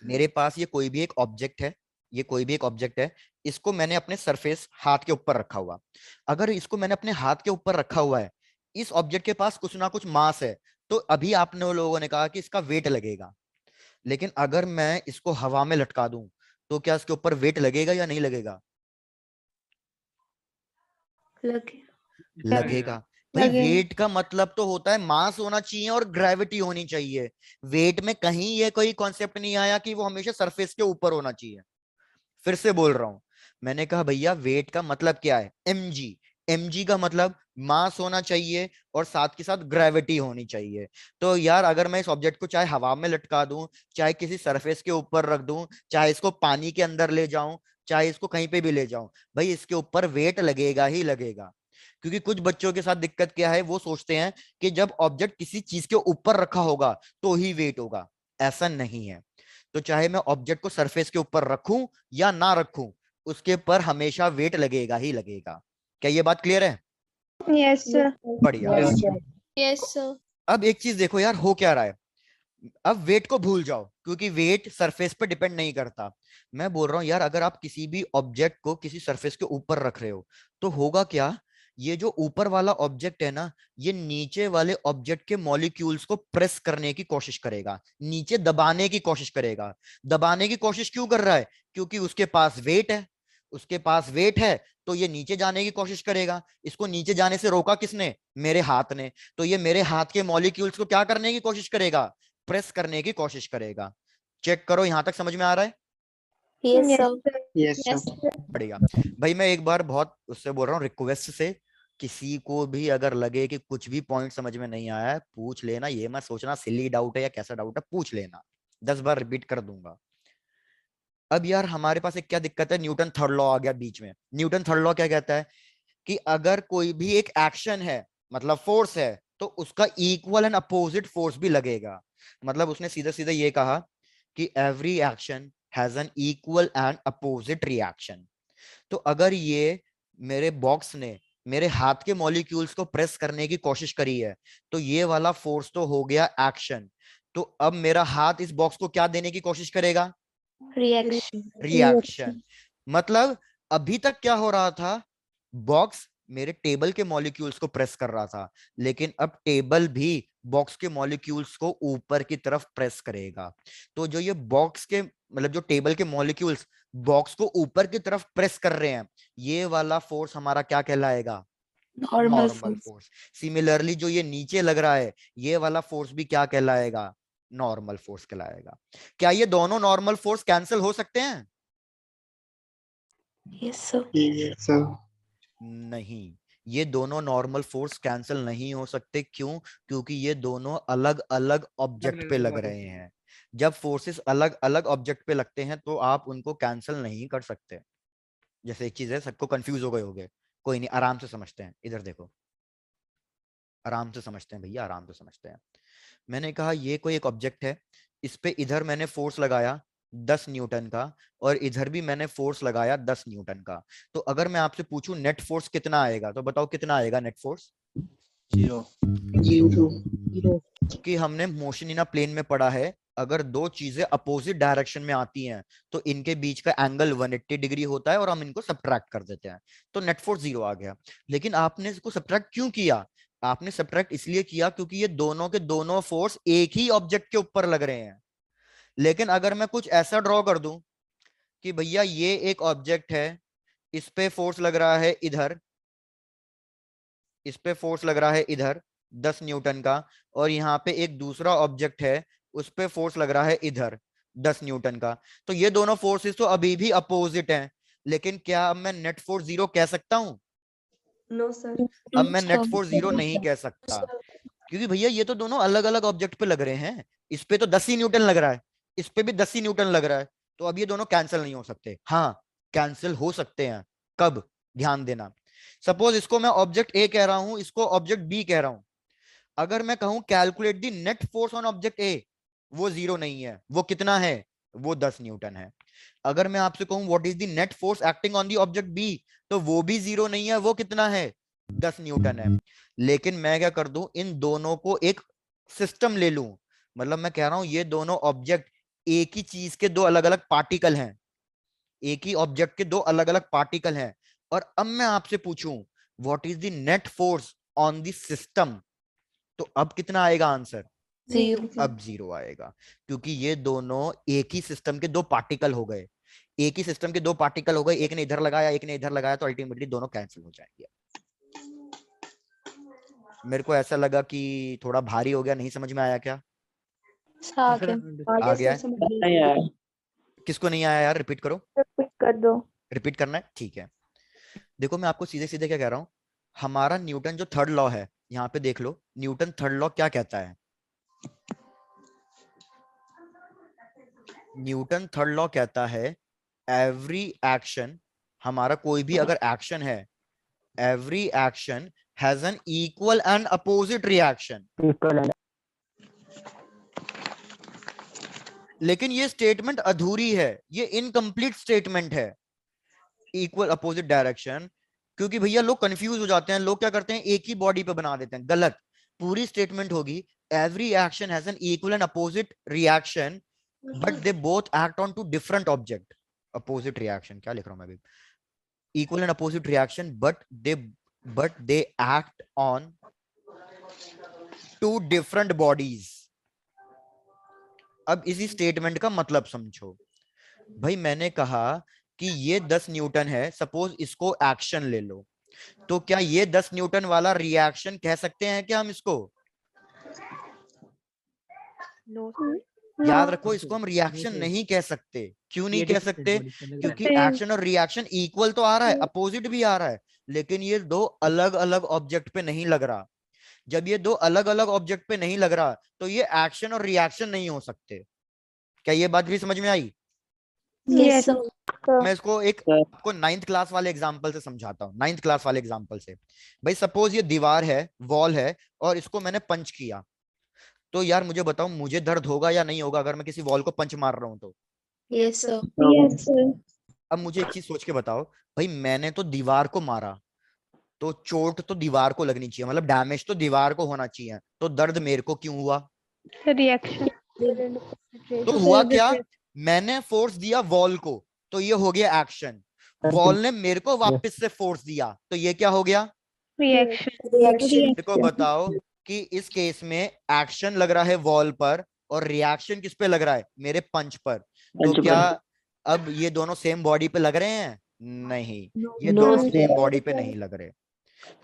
मेरे पास ये कोई भी एक ऑब्जेक्ट है, ये कोई भी एक ऑब्जेक्ट है, इसको मैंने अपने सरफेस हाथ के ऊपर रखा हुआ। अगर इसको मैंने अपने हाथ के ऊपर रखा हुआ है, इस ऑब्जेक्ट के पास कुछ ना कुछ मास है, तो अभी आपने लोगों ने कहा कि इसका वेट लगेगा। लेकिन अगर मैं इसको हवा में लटका दूं, तो क्या इसके ऊपर वेट लगेगा या नहीं लगेगा? लगे। लगेगा। भाई लगेगा। वेट का मतलब तो होता है मास होना चाहिए और ग्रेविटी होनी चाहिए। वेट में कहीं ये कोई कॉन्सेप्ट नहीं आया कि वो हमेशा सरफेस के ऊपर होना चाहिए। फिर से बोल रहा हूं, मैंने कहा भैया वेट का मतलब क्या है? mg। mg का मतलब मास होना चाहिए और साथ के साथ ग्रेविटी होनी चाहिए। तो यार अगर मैं इस ऑब्जेक्ट को चाहे हवा में लटका दूं, चाहे किसी सरफेस के ऊपर रख दूं, चाहे इसको पानी के अंदर ले जाऊं, चाहे इसको कहीं पे भी ले जाऊं, भाई इसके ऊपर वेट लगेगा ही लगेगा। क्योंकि कुछ बच्चों के साथ दिक्कत क्या है, वो सोचते हैं कि जब ऑब्जेक्ट किसी चीज के ऊपर रखा होगा तो ही वेट होगा। ऐसा नहीं है। तो चाहे मैं ऑब्जेक्ट को सरफेस के ऊपर रखूं या ना रखूं, उसके पर हमेशा वेट लगेगा ही लगेगा। क्या ये बात क्लियर है? Yes sir. बढ़िया। Yes, sir. Yes sir. अब एक चीज देखो यार, हो क्या रहा है। अब वेट को भूल जाओ, क्योंकि वेट सरफेस पर डिपेंड नहीं करता। मैं बोल रहा हूं यार, अगर आप किसी भी ऑब्जेक्ट को किसी सरफेस के ऊपर रख रहे हो, तो होगा क्या? ये जो ऊपर वाला ऑब्जेक्ट है ना, ये नीचे वाले ऑब्जेक्ट के मॉलिक्यूल्स को प्रेस करने की कोशिश करेगा, नीचे दबाने की कोशिश करेगा। दबाने की कोशिश क्यों कर रहा है? क्योंकि उसके पास वेट है। उसके पास वेट है, तो ये नीचे जाने की कोशिश करेगा। इसको नीचे जाने से रोका किसने? मेरे हाथ ने। तो ये मेरे हाथ के मॉलिक्यूल्स को क्या करने की कोशिश करेगा? प्रेस करने की कोशिश करेगा। चेक करो, यहां तक समझ में आ रहा है? Yes yes sir. Sir. Yes, sir. Yes sir. बढ़िया। भाई मैं एक बार बहुत उससे बोल रहा हूँ, रिक्वेस्ट से, किसी को भी अगर लगे कि कुछ भी पॉइंट समझ में नहीं आया है, पूछ लेना। ये मत सोचना सिली डाउट है या कैसा डाउट है, पूछ लेना। 10 बार रिपीट कर दूंगा। अब यार हमारे पास एक क्या दिक्कत है, न्यूटन थर्ड लॉ आ गया बीच में। न्यूटन थर्ड लॉ क्या कहता है कि अगर कोई भी एक एक्शन है, मतलब फोर्स है, तो उसका इक्वल एंड अपोजिट फोर्स भी लगेगा। मतलब उसने सीधा सीधा ये कहा कि every action has an equal and opposite reaction. तो अगर ये मेरे बॉक्स ने मेरे हाथ के मॉलिक्यूल्स को प्रेस करने की कोशिश करी है, तो ये वाला फोर्स तो हो गया एक्शन। तो अब मेरा हाथ इस बॉक्स को क्या देने की कोशिश करेगा? रिएक्शन। रिएक्शन। मतलब अभी तक क्या हो रहा था? बॉक्स मेरे टेबल के मॉलिक्यूल्स को प्रेस कर रहा था, लेकिन अब टेबल भी बॉक्स के मॉलिक्यूल्स को ऊपर की तरफ प्रेस करेगा। तो जो ये बॉक्स के मतलब जो टेबल के मॉलिक्यूल्स बॉक्स को ऊपर की तरफ प्रेस कर रहे हैं, ये वाला फोर्स हमारा क्या कहलाएगा? Normal normal force. Force. Similarly जो ये नीचे लग रहा है, ये वाला फोर्स भी क्या कहलाएगा? नॉर्मल फोर्स कहलाएगा। क्या ये दोनों नॉर्मल फोर्स कैंसिल हो सकते हैं? Yes sir. Yes, sir. नहीं, ये दोनों नॉर्मल फोर्स कैंसिल नहीं हो सकते। क्यों? क्योंकि ये दोनों अलग अलग ऑब्जेक्ट पे लग रहे हैं। जब फोर्सेस अलग अलग ऑब्जेक्ट पे लगते हैं तो आप उनको कैंसिल नहीं कर सकते। जैसे एक चीज है, सबको कंफ्यूज हो गए होगे, कोई नहीं, आराम से समझते हैं। इधर देखो, आराम से समझते हैं भैया, आराम से समझते हैं। मैंने कहा ये कोई एक ऑब्जेक्ट है, इस पे इधर मैंने फोर्स लगाया 10 न्यूटन का, और इधर भी मैंने फोर्स लगाया 10 न्यूटन का। तो अगर मैं आपसे पूछूं नेट फोर्स कितना आएगा, तो बताओ कितना आएगा नेट फोर्स? Zero. कि हमने मोशन इन अ प्लेन में पढ़ा है, अगर दो चीजें अपोजिट डायरेक्शन में आती हैं तो इनके बीच का एंगल 180 डिग्री होता है, और हम इनको सब्ट्रैक्ट कर देते हैं। तो नेट फोर्स 0 आ गया। लेकिन आपने इसको सब्ट्रैक्ट क्यों किया? आपने सब्ट्रैक्ट इसलिए किया क्योंकि ये दोनों के दोनों फोर्स एक ही ऑब्जेक्ट के ऊपर लग रहे हैं। लेकिन अगर मैं कुछ ऐसा ड्रॉ कर दूं कि भैया ये एक ऑब्जेक्ट है, इस पे फोर्स लग रहा है इधर, इस पे फोर्स लग रहा है इधर 10 न्यूटन का, और यहाँ पे एक दूसरा ऑब्जेक्ट है, उस पे फोर्स लग रहा है इधर 10 न्यूटन का, तो ये दोनों फोर्सेस तो अभी भी अपोजिट हैं। लेकिन क्या अब मैं नेट फोर्स जीरो कह सकता हूं? No sir. अब मैं नेट फोर्स जीरो नहीं कह सकता, क्योंकि भैया ये तो दोनों अलग अलग ऑब्जेक्ट पे लग रहे हैं। इस पे तो 10 ही न्यूटन लग रहा है, इस पे भी 10 ही न्यूटन लग रहा है, तो अब ये दोनों कैंसिल नहीं हो सकते। हाँ, कैंसिल हो सकते हैं। कब? ध्यान देना। सपोज इसको मैं ऑब्जेक्ट ए कह रहा हूं, इसको ऑब्जेक्ट बी कह रहा हूं। अगर मैं कहूं calculate the net force on object A, वो जीरो नहीं है। वो कितना है? वो 10 न्यूटन है। अगर मैं आपसे कहूं what is the net force acting on the object B, तो वो भी जीरो नहीं है। वो कितना है? 10 न्यूटन है। लेकिन मैं क्या कर दूं, इन दोनों को एक सिस्टम ले लूं। मतलब मैं कह रहा हूं ये दोनों ऑब्जेक्ट एक ही चीज के दो अलग अलग पार्टिकल हैं, एक ही ऑब्जेक्ट के दो अलग अलग पार्टिकल हैं। और अब मैं आपसे पूछूं what is the net force on the system, तो अब कितना आएगा आंसर? Zero. अब जीरो आएगा, क्योंकि ये दोनों एक ही सिस्टम के दो पार्टिकल हो गए। एक ही सिस्टम के दो पार्टिकल हो गए, एक ने इधर लगाया एक ने इधर लगाया, तो अल्टीमेटली दोनों कैंसिल हो जाएंगे। मेरे को ऐसा लगा कि थोड़ा भारी हो गया, नहीं समझ में आया क्या? आ गया। आ गया है? नहीं आया। किसको नहीं आया यार? रिपीट करो। रिपीट कर दो। रिपीट करना है, ठीक है। देखो मैं आपको सीधे सीधे क्या कह रहा हूं, हमारा न्यूटन जो थर्ड लॉ है, यहाँ पे देख लो, न्यूटन थर्ड लॉ क्या कहता है? न्यूटन थर्ड लॉ कहता है एवरी एक्शन, हमारा कोई भी अगर एक्शन है, every action has an equal and opposite reaction. लेकिन ये स्टेटमेंट अधूरी है, ये इनकम्प्लीट स्टेटमेंट है, इक्वल अपोजिट डायरेक्शन। क्योंकि भैया लोग कंफ्यूज हो जाते हैं, लोग क्या करते हैं एक ही बॉडी पे बना देते हैं। गलत। पूरी स्टेटमेंट होगी every action has an equal and opposite reaction but they both act on two different object. Opposite reaction क्या लिख रहा हूं मैं अभी? Equal and opposite reaction but they act on two different bodies. अब इसी स्टेटमेंट का मतलब समझो। भाई मैंने कहा कि ये 10 न्यूटन है, सपोज इसको एक्शन ले लो, तो क्या ये 10 न्यूटन वाला रिएक्शन कह सकते हैं क्या हम इसको? याद रखो, इसको हम रिएक्शन नहीं कह सकते। क्यों नहीं कह सकते? क्योंकि एक्शन और रिएक्शन इक्वल तो आ रहा है, अपोजिट भी आ रहा है, लेकिन ये दो अलग अलग ऑब्जेक्ट पे नहीं लग रहा। जब ये दो अलग अलग ऑब्जेक्ट पे नहीं लग रहा, तो ये एक्शन और रिएक्शन नहीं हो सकते। क्या ये बात भी समझ में आई? Yes, sir. मैं इसको एक आपको 9th क्लास वाले एग्जांपल से समझाता हूँ। 9th क्लास वाले एग्जांपल से, भाई सपोज ये दीवार है, वॉल है, और इसको मैंने पंच किया, तो यार मुझे बताओ मुझे दर्द होगा या नहीं होगा अगर मैं किसी वॉल को पंच मार रहा हूं तो? Yes, sir. Yes sir. अब मुझे एक चीज सोच के बताओ, भाई मैंने तो दीवार को मारा, तो चोट तो दीवार को लगनी चाहिए, मतलब डैमेज तो दीवार को होना चाहिए, तो दर्द मेरे को क्यों हुआ? रिएक्शन। तो हुआ क्या? मैंने फोर्स दिया वॉल को, तो ये हो गया एक्शन। वॉल ने मेरे को वापस से फोर्स दिया, तो ये क्या हो गया? रिएक्शन। मेरे को बताओ कि इस केस में एक्शन लग रहा है वॉल पर और रिएक्शन किस पे लग रहा है? मेरे पंच पर। तो क्या अब ये दोनों सेम बॉडी पे लग रहे हैं? नहीं, ये दोनों सेम बॉडी पे नहीं लग रहे।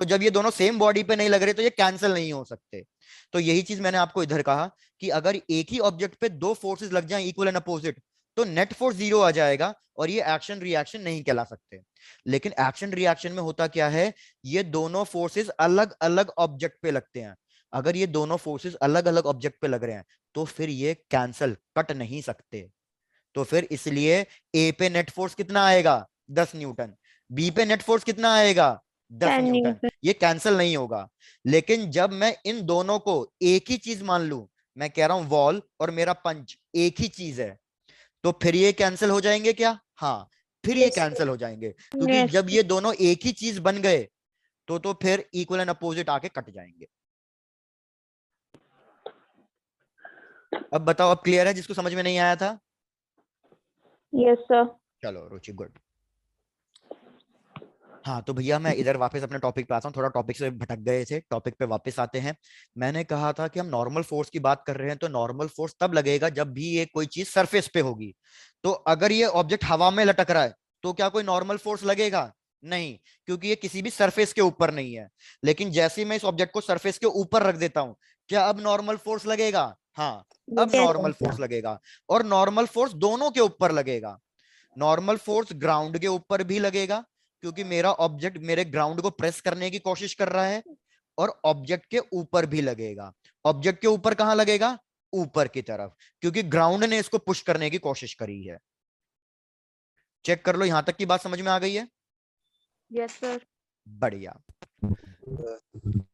तो जब ये दोनों सेम बॉडी पे नहीं लग रहे, तो ये कैंसिल नहीं हो सकते। तो यही चीज मैंने आपको इधर कहा कि अगर एक ही ऑब्जेक्ट पे दो फोर्सेस लग जाएं इक्वल एंड अपोजिट, तो नेट फोर्स जीरो आ जाएगा और ये एक्शन रिएक्शन नहीं कहला सकते। लेकिन एक्शन रिएक्शन में होता क्या है, ये दोनों फोर्सेस अलग अलग ऑब्जेक्ट पे लगते हैं। अगर ये दोनों फोर्सेस अलग अलग ऑब्जेक्ट पे लग रहे हैं, तो फिर ये कैंसल कट नहीं सकते। तो फिर इसलिए ए पे नेट फोर्स कितना आएगा? 10 न्यूटन। बी पे नेट फोर्स कितना आएगा? 10 10 न्यूटन। न्यूटन। ये कैंसिल नहीं होगा। लेकिन जब मैं इन दोनों को एक ही चीज मान लूं, मैं कह रहा हूं वॉल और मेरा पंच एक ही चीज है, तो फिर ये कैंसिल हो जाएंगे क्या? हाँ, फिर ये कैंसिल हो जाएंगे, क्योंकि जब ये दोनों एक ही चीज बन गए, तो फिर इक्वल एंड अपोजिट आके कट जाएंगे। अब बताओ, अब क्लियर है जिसको समझ में नहीं आया था? Yes sir. चलो रुचि, गुड। हाँ तो भैया मैं इधर वापस अपने टॉपिक पे आता हूँ, थोड़ा टॉपिक से भटक गए थे, टॉपिक पे वापस आते हैं। मैंने कहा था कि हम नॉर्मल फोर्स की बात कर रहे हैं, तो नॉर्मल फोर्स तब लगेगा जब भी ये कोई चीज सरफेस पे होगी। तो अगर ये ऑब्जेक्ट हवा में लटक रहा है तो क्या कोई नॉर्मल फोर्स लगेगा? नहीं, क्योंकि ये किसी भी सरफेस के ऊपर नहीं है। लेकिन जैसे ही मैं इस ऑब्जेक्ट को सरफेस के ऊपर रख देता हूं, क्या अब नॉर्मल फोर्स लगेगा? हाँ, अब Yes. नॉर्मल फोर्स लगेगा। और नॉर्मल फोर्स दोनों के ऊपर लगेगा। नॉर्मल फोर्स ग्राउंड के ऊपर भी लगेगा, क्योंकि मेरा ऑब्जेक्ट मेरे ग्राउंड को प्रेस करने की कोशिश कर रहा है, और ऑब्जेक्ट के ऊपर भी लगेगा। ऑब्जेक्ट के ऊपर कहां लगेगा? ऊपर की तरफ, क्योंकि ग्राउंड ने इसको पुश करने की कोशिश करी है। चेक कर लो, यहां तक की बात समझ में आ गई है? Yes, sir. बढ़िया।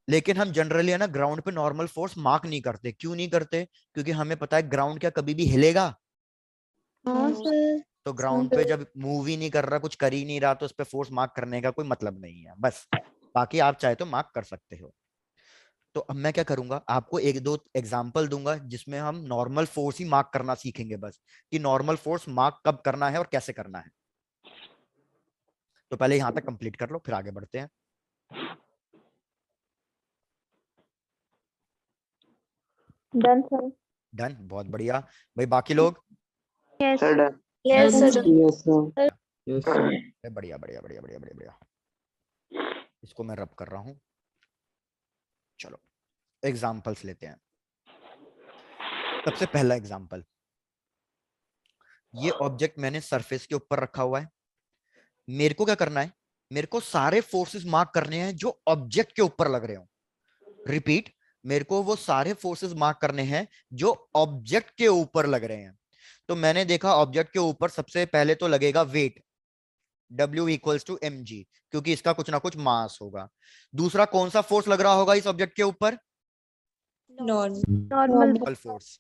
लेकिन हम जनरली है ना ग्राउंड पे नॉर्मल फोर्स मार्क नहीं करते। क्यों नहीं करते? क्योंकि हमें पता है ग्राउंड क्या कभी भी हिलेगा? हाँ, sir. तो ग्राउंड पे जब मूव ही नहीं कर रहा, कुछ कर ही नहीं रहा, तो उस पे फोर्स मार्क करने का कोई मतलब नहीं है। बस, बाकी आप चाहे तो मार्क कर सकते हो। तो अब मैं क्या करूंगा, आपको एक दो एग्जांपल दूंगा जिसमें हम नॉर्मल फोर्स ही मार्क करना सीखेंगे, बस कि नॉर्मल फोर्स मार्क कब करना है और कैसे करना है। तो पहले यहां तक कंप्लीट कर लो, फिर आगे बढ़ते हैं। Done, sir. डन, बहुत बढ़िया। भाई बाकी लोग? Yes. Sir, done. Yes, Done, sir. sir. Yes, sir. Yes, sir. बढ़िया बढ़िया बढ़िया बढ़िया बढ़िया बढ़िया। इसको मैं रब कर रहा हूं। चलो एग्जाम्पल्स लेते हैं। सबसे पहला एग्जाम्पल, ये ऑब्जेक्ट मैंने सरफेस के ऊपर रखा हुआ है। मेरे को क्या करना है? मेरे को सारे फोर्सेस मार्क करने हैं जो ऑब्जेक्ट के ऊपर लग रहे हो। रिपीट, मेरे को वो सारे फोर्सेस मार्क करने हैं जो ऑब्जेक्ट के ऊपर लग रहे हैं। तो मैंने देखा ऑब्जेक्ट के ऊपर सबसे पहले तो लगेगा weight, W equals to mg, क्योंकि इसका कुछ ना कुछ मास होगा। दूसरा कौन सा फोर्स लग रहा होगा इस ऑब्जेक्ट के ऊपर? Normal. Normal. Normal force.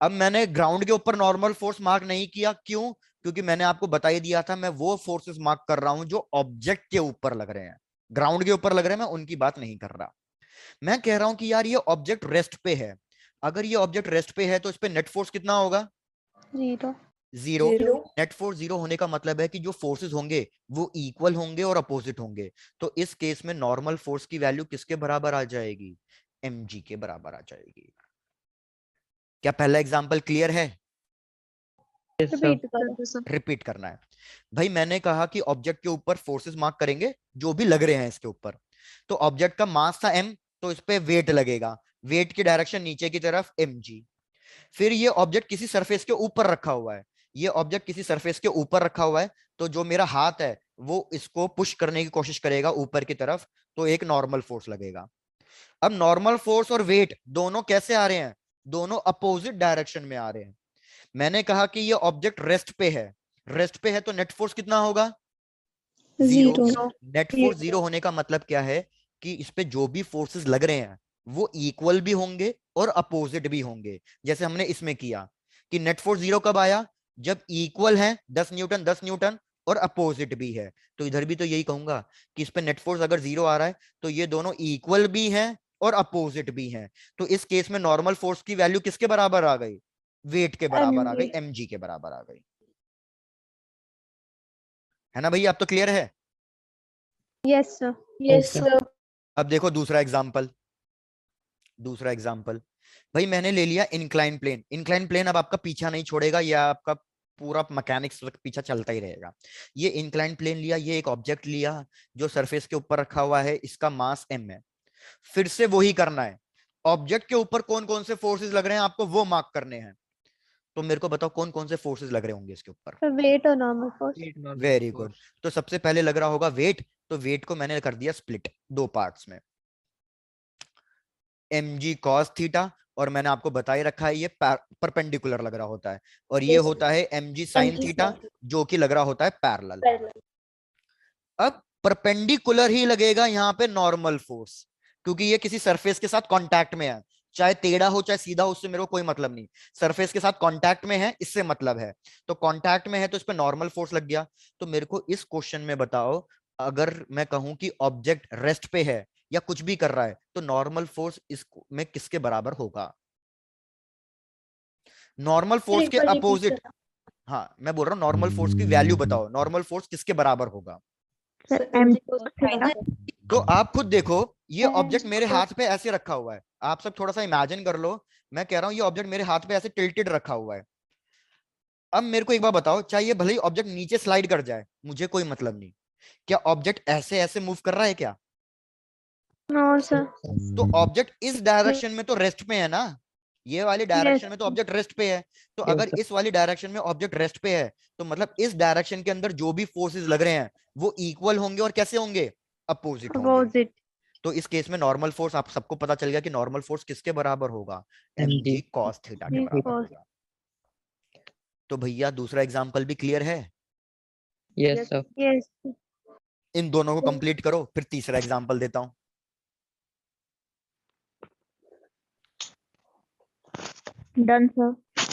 अब मैंने ग्राउंड के ऊपर नॉर्मल फोर्स मार्क नहीं किया, क्यों? क्योंकि मैंने आपको बता ही दिया था मैं वो फोर्सेस मार्क कर रहा हूं जो ऑब्जेक्ट के ऊपर लग रहे हैं। ग्राउंड के ऊपर लग रहे हैं, मैं उनकी बात नहीं कर रहा। मैं कह रहा हूं कि यार ये ऑब्जेक्ट रेस्ट पे है। अगर ये ऑब्जेक्ट रेस्ट पे है तो इस पे नेट फोर्स कितना होगा? Zero. Zero. Zero. Net force zero होने का मतलब है कि जो फोर्सेस होंगे वो इक्वल होंगे और अपोजिट होंगे। तो इस केस में नॉर्मल फोर्स की वैल्यू किसके बराबर आ जाएगी? mg के बराबर आ जाएगी। क्या पहला एग्जांपल क्लियर है? Yes, sir. Repeat करो. रिपीट करना है। भाई मैंने कहा कि ऑब्जेक्ट के ऊपर फोर्सेस मार्क करेंगे जो भी लग रहे हैं इसके ऊपर। तो ऑब्जेक्ट का मास था m, तो इस पे वेट लगेगा। वेट की डायरेक्शन नीचे की तरफ mg। फिर ये ऑब्जेक्ट किसी सरफेस के ऊपर रखा हुआ है। ये ऑब्जेक्ट किसी सरफेस के ऊपर रखा हुआ है, तो जो मेरा हाथ है वो इसको पुश करने की कोशिश करेगा ऊपर की तरफ, तो एक नॉर्मल फोर्स लगेगा। अब नॉर्मल फोर्स और वेट दोनों कैसे आ रहे हैं? दोनों अपोजिट डायरेक्शन में आ रहे हैं। मैंने कहा कि ये ऑब्जेक्ट रेस्ट पे है। रेस्ट पे है तो नेट फोर्स कितना होगा? Zero. Zero. Net force zero होने का मतलब क्या है? कि इस पे जो भी फोर्सेस लग रहे हैं वो इक्वल भी होंगे और अपोजिट भी होंगे। जैसे हमने इसमें किया कि नेट फोर्स जीरो कब आया? जब इक्वल है 10 न्यूटन 10 न्यूटन और अपोजिट भी है। तो इधर भी तो यही कहूंगा कि इस पे नेट फोर्स अगर जीरो आ रहा है तो ये दोनों इक्वल भी हैं और अपोजिट भी हैं। तो इस केस में नॉर्मल फोर्स की वैल्यू किसके बराबर आ गई? वेट के बराबर आ गई, mg के बराबर आ गई। है ना भैया? अब तो क्लियर है? Yes, sir. Yes, sir. अब देखो दूसरा एग्जाम्पल। दूसरा एग्जाम्पल, भाई मैंने ले लिया इंक्लाइन प्लेन। इंक्लाइन प्लेन अब आपका पीछा नहीं छोड़ेगा, या आपका पूरा मैकेनिक्स पीछा चलता ही रहेगा। ये इंक्लाइन प्लेन लिया, ये एक ऑब्जेक्ट लिया जो सरफेस के ऊपर रखा हुआ है, इसका मास m है। फिर से वही करना है। ऑब्जेक्ट के ऊपर कौन कौन से फोर्सेस लग रहे हैं आपको वो मार्क करने हैं। तो मेरे को बताओ कौन कौन से फोर्सेस लग रहे होंगे इसके ऊपर? So weight or normal force? Eight normal very force. Good. तो सबसे पहले लग रहा होगा वेट, तो वेट को मैंने कर दिया स्प्लिट दो पार्ट्स में, mg cos थीटा, और मैंने आपको बता ही रखा है ये परपेंडिकुलर लग रहा होता है, और ये Yes, होता है mg sin MG theta, sin. जो कि लग रहा होता है पैरेलल। Parallel. अब परपेंडिकुलर ही लगेगा यहाँ पे नॉर्मल फोर्स, क्योंकि ये किसी सरफेस के साथ कांटेक्ट में है। चाहे टेढ़ा हो चाहे सीधा हो, उससे मेरे को कोई मतलब नहीं। सरफेस के साथ कांटेक्ट में है, इससे मतलब है। तो कांटेक्ट में है तो इस पे नॉर्मल फोर्स लग गया। तो मेरे को इस क्वेश्चन में बताओ, अगर मैं कहूं कि ऑब्जेक्ट रेस्ट पे है या कुछ भी कर रहा है, तो नॉर्मल फोर्स इस में किसके बराबर होगा? नॉर्मल फोर्स के अपोजिट। हाँ मैं बोल रहा हूँ नॉर्मल फोर्स की वैल्यू बताओ, नॉर्मल फोर्स किसके बराबर होगा? Sir mg cos theta. तो आप खुद देखो, ये mg ऑब्जेक्ट मेरे cos- हाथ पे ऐसे रखा हुआ है, आप सब थोड़ा सा इमेजिन कर लो। मैं कह रहा हूं ये ऑब्जेक्ट मेरे हाथ पे ऐसे टिल्टेड रखा हुआ है। अब मेरे को एक बार बताओ, चाहे भले ही ऑब्जेक्ट नीचे स्लाइड कर जाए, मुझे कोई मतलब नहीं, क्या ऑब्जेक्ट ऐसे ऐसे मूव कर रहा है क्या? No sir. तो ऑब्जेक्ट इस डायरेक्शन में तो रेस्ट पे है ना, ये वाली Yes. डायरेक्शन में तो ऑब्जेक्ट रेस्ट पे है। तो Yes, अगर sir. इस वाली डायरेक्शन में ऑब्जेक्ट रेस्ट पे है, तो मतलब इस डायरेक्शन के अंदर जो भी फोर्सेस लग रहे हैं वो इक्वल होंगे और कैसे होंगे? अपोजिट होंगे। Opposite. तो इस केस में नॉर्मल फोर्स आप सबको पता चल गया कि नॉर्मल फोर्स किसके बराबर होगा? MG. mg cos थीटा के mg बराबर cos. होगा। तो भैया दूसरा एग्जांपल भी क्लियर है? Yes, sir. Yes. इन दोनों को कंप्लीट करो, फिर तीसरा एग्जांपल देता हूं। Done sir.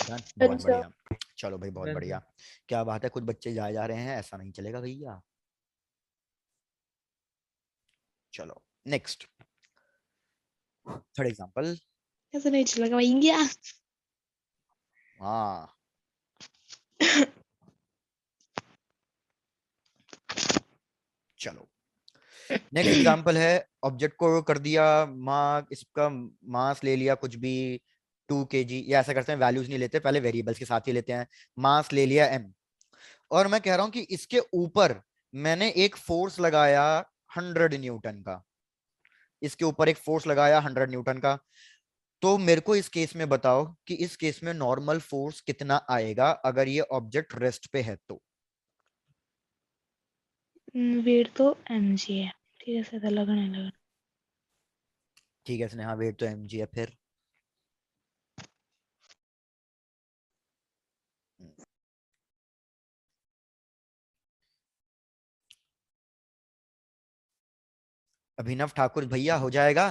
डन, बहुत बढ़िया। चलो भाई बहुत बढ़िया, क्या बात है, कुछ बच्चे जा रहे हैं, ऐसा नहीं चलेगा भैया। चलो नेक्स्ट, थर्ड एग्जांपल। ऐसा नहीं चलेगा भैया। हाँ चलो नेक्स्ट एग्जांपल है, ऑब्जेक्ट को कर दिया इसका मास ले लिया कुछ भी 2 kg, या ऐसा करते हैं वैल्यूज नहीं लेते, पहले वेरिएबल्स के साथ ही लेते हैं। मास ले लिया m, और मैं कह रहा हूं कि इसके ऊपर मैंने एक फोर्स लगाया 100 न्यूटन का, इसके ऊपर एक फोर्स लगाया 100 न्यूटन का। तो मेरे को इस केस में बताओ कि इस केस में नॉर्मल फोर्स कितना आएगा अगर ये ऑब्जेक्ट रेस्ट पे है तो? वेट तो mg है, ठीक है, ऐसा लगने लगा। ठीक है स्नेहा, वेट तो mg है, फिर अभिनव ठाकुर भैया हो जाएगा?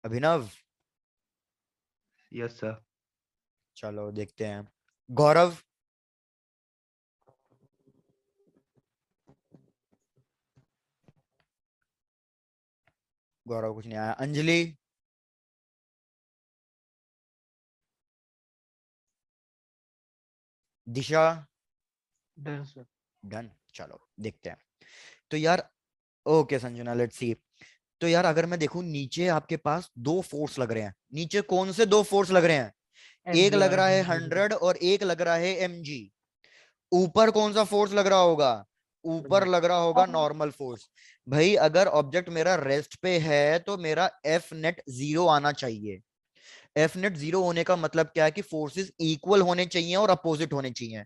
अभिनव, Yes, sir. चलो देखते हैं। गौरव, गौरव कुछ नहीं आया। अंजलि, दिशा, Done, sir. डन। चलो देखते हैं। तो यार ओके संजना, लेट्स सी। तो यार अगर मैं देखूं, नीचे आपके पास दो फोर्स लग रहे हैं, नीचे कौन से दो फोर्स लग रहे हैं? एक MG लग और रहा है MG. 100 और एक लग रहा है mg। ऊपर कौन सा फोर्स लग रहा होगा? ऊपर लग रहा होगा नॉर्मल फोर्स। भाई अगर ऑब्जेक्ट मेरा रेस्ट पे है तो मेरा एफ नेट 0 आना चाहिए। एफ नेट 0 होने का मतलब क्या है कि फोर्सेस इक्वल होने चाहिए और अपोजिट होने चाहिए।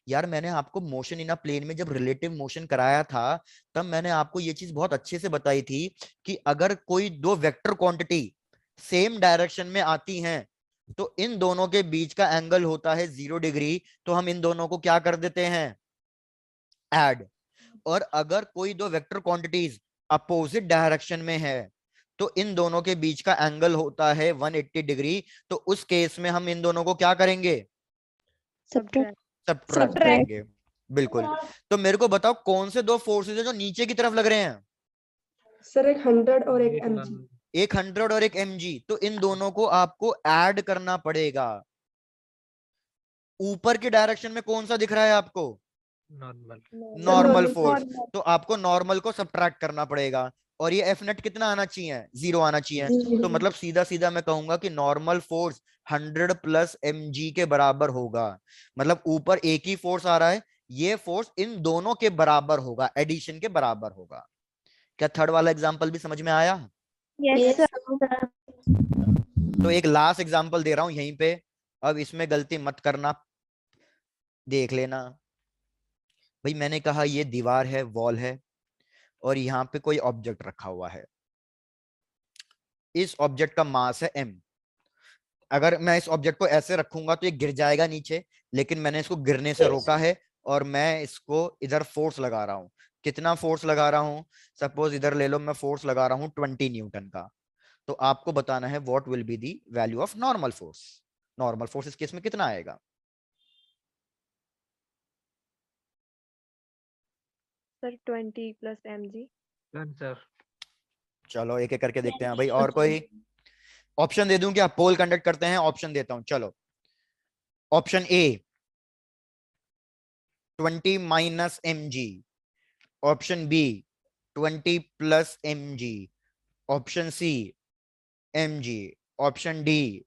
यार मैंने आपको मोशन इन अ प्लेन में जब रिलेटिव मोशन कराया था, तब मैंने आपको ये चीज बहुत अच्छे से बताई थी कि अगर कोई दो वेक्टर क्वांटिटी सेम डायरेक्शन में आती हैं, तो इन दोनों के बीच का एंगल होता है 0 डिग्री। तो हम इन दोनों को क्या कर देते हैं? ऐड। और अगर कोई दो वेक्टर क्वांटिटीज अपोजिट डायरेक्शन में है, तो इन दोनों के बीच का एंगल होता है 180 डिग्री। तो उस केस में हम इन दोनों को क्या करेंगे? Subtract. सबट्रैक्ट करेंगे। बिल्कुल। तो मेरे को बताओ कौन से दो फोर्सेस है जो नीचे की तरफ लग रहे हैं? सर एक 100 और एक mg। एक 100 और एक mg। तो इन दोनों को आपको ऐड करना पड़ेगा। ऊपर की डायरेक्शन में कौन सा दिख रहा है आपको? नॉर्मल। Normal normal force. तो आपको नॉर्मल को सब्ट्रैक्ट करना पड़ेगा, और ये एफ नेट कितना आना चाहिए? 0 आना चाहिए। तो मतलब सीधा सीधा मैं कहूंगा कि नॉर्मल फोर्स 100 प्लस mg के बराबर होगा। मतलब ऊपर एक ही फोर्स आ रहा है, ये फोर्स इन दोनों के बराबर होगा, एडिशन के बराबर होगा। क्या थर्ड वाला एग्जांपल भी समझ में आया? Yes sir. तो एक लास्ट एग्जांपल दे रहा हूं यहीं पे, अब इसमें गलती मत करना, देख लेना। भाई मैंने कहा ये दीवार है, वॉल है, और यहाँ पे कोई ऑब्जेक्ट रखा हुआ है। इस ऑब्जेक्ट का मास है m। अगर मैं इस ऑब्जेक्ट को ऐसे रखूंगा तो ये गिर जाएगा नीचे, लेकिन मैंने इसको गिरने से रोका है, और मैं इसको इधर फोर्स लगा रहा हूं। कितना फोर्स लगा रहा हूं? सपोज इधर ले लो, मैं फोर्स लगा रहा हूं 20 न्यूटन का। तो आपको बताना है what will be the value of normal force. Normal force इस केस में कितना आएगा? Sir 20 plus mg. Done, sir. चलो एक एक करके देखते हैं भाई। और कोई ऑप्शन दे दूं क्या? पोल कंडक्ट करते हैं, ऑप्शन देता हूं। चलो option A 20 minus mg, option B 20 plus mg, option C mg, option D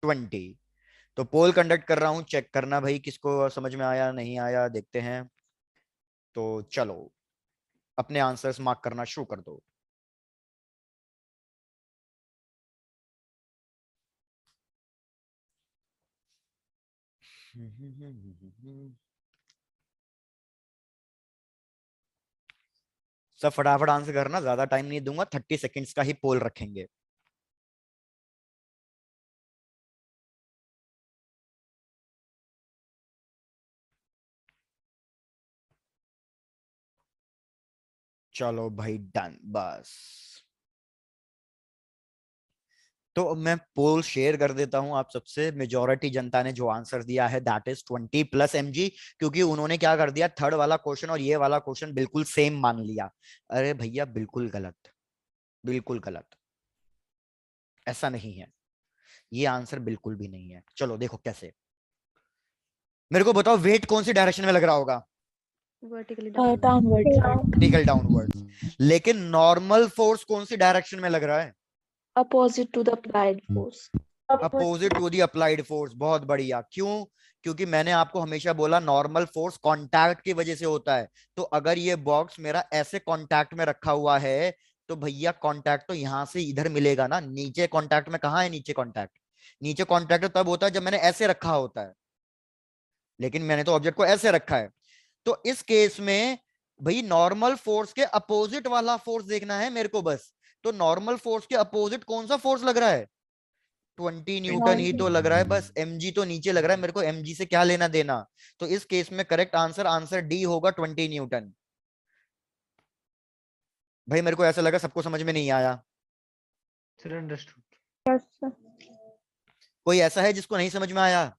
20। तो पोल कंडक्ट कर रहा हूं, चेक करना भाई किसको समझ में आया नहीं आया, देखते हैं। तो चलो अपने आंसर्स मार्क करना शुरू कर दो। सब फटाफट आंसर करना, ज्यादा टाइम नहीं दूंगा, 30 सेकेंड्स का ही पोल रखेंगे। चलो भाई डन बस। तो मैं पोल शेयर कर देता हूं आप सबसे। मेजॉरिटी जनता ने जो आंसर दिया है दैट इज 20 प्लस mg, क्योंकि उन्होंने क्या कर दिया, थर्ड वाला क्वेश्चन और ये वाला क्वेश्चन बिल्कुल सेम मान लिया। अरे भैया बिल्कुल गलत, बिल्कुल गलत, ऐसा नहीं है, ये आंसर बिल्कुल भी नहीं है। चलो देखो कैसे, मेरे को बताओ वेट कौन सी डायरेक्शन में लग रहा होगा? Vertically downward. Vertical downward. लेकिन नॉर्मल फोर्स कौन सी डायरेक्शन में लग रहा है? Opposite to the applied force. Opposite to the applied force. बहुत बढ़िया। क्यों? क्योंकि मैंने आपको हमेशा बोला नॉर्मल फोर्स कांटेक्ट की वजह से होता है। तो अगर ये बॉक्स मेरा ऐसे कांटेक्ट में रखा हुआ है तो भैया कांटेक्ट तो यहां से इधर मिलेगा ना। नीचे कांटेक्ट में कहां है? नीचे कांटेक्ट, नीचे कांटेक्ट तब होता है जब मैंने ऐसे रखा होता है, लेकिन मैंने तो ऑब्जेक्ट को ऐसे रखा है। तो इस केस में भाई नॉर्मल फोर्स के अपोजिट वाला फोर्स देखना है मेरे को बस। तो नॉर्मल फोर्स के अपोजिट कौन सा फोर्स लग रहा है? 20 न्यूटन ही तो लग रहा है बस। mg तो नीचे लग रहा है, मेरे को mg से क्या लेना देना। तो इस केस में करेक्ट आंसर आंसर डी होगा, 20 न्यूटन। भाई मेरे को ऐसा लगा सबको समझ में नहीं आया। Sir understood. Yes sir. कोई ऐसा है जिसको नहीं समझ में आया?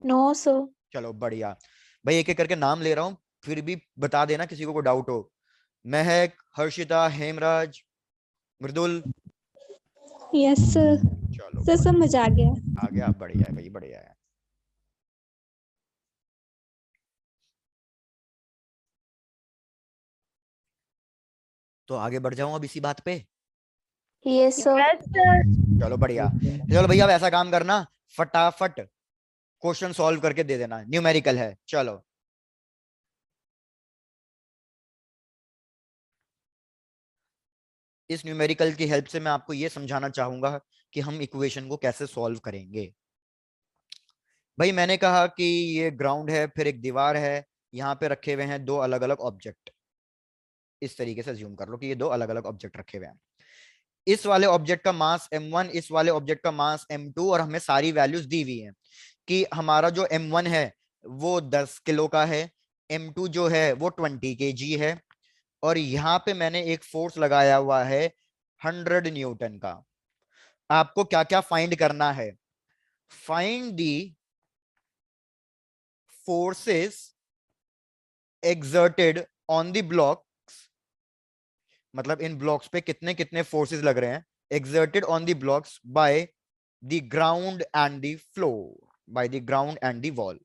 No, sir. चलो बढ़िया। भाई एक एक करके नाम ले रहा हूं, फिर भी बता देना किसी को डाउट हो। महक, हर्षिता, हेमराज, मृदुल। Yes sir. चलो सर समझ आ गया। आ गया, बढ़िया है भाई, बढ़िया है। तो आगे बढ़ जाऊं अब इसी बात पे। Yes, sir. Yes sir. चलो बढ़िया। चलो भैया अब ऐसा काम करना, फटाफट क्वेश्चन सॉल्व करके दे देना, न्यूमेरिकल है। चलो इस न्यूमेरिकल की हेल्प से मैं आपको यह समझाना चाहूंगा कि हम इक्वेशन को कैसे सॉल्व करेंगे। भाई मैंने कहा कि ये ग्राउंड है, फिर एक दीवार है, यहाँ पे रखे हुए हैं दो अलग अलग ऑब्जेक्ट। इस तरीके से अज्यूम कर लो कि ये दो अलग अलग ऑब्जेक्ट रखे हुए हैं। इस वाले ऑब्जेक्ट का मास m1, इस वाले ऑब्जेक्ट का मास m2, और हमें सारी वैल्यूज दी हुई हैं कि हमारा जो m1 है वो 10 किलो का है, m2 जो है वो 20 kg है, और यहाँ पे मैंने एक फोर्स लगाया हुआ है 100 न्यूटन का। आपको क्या क्या फाइंड करना है? Find the forces exerted on the blocks, मतलब इन ब्लॉक्स पे कितने कितने फोर्सेस लग रहे हैं, exerted on the blocks by the ground and the floor, by the ground and the wall।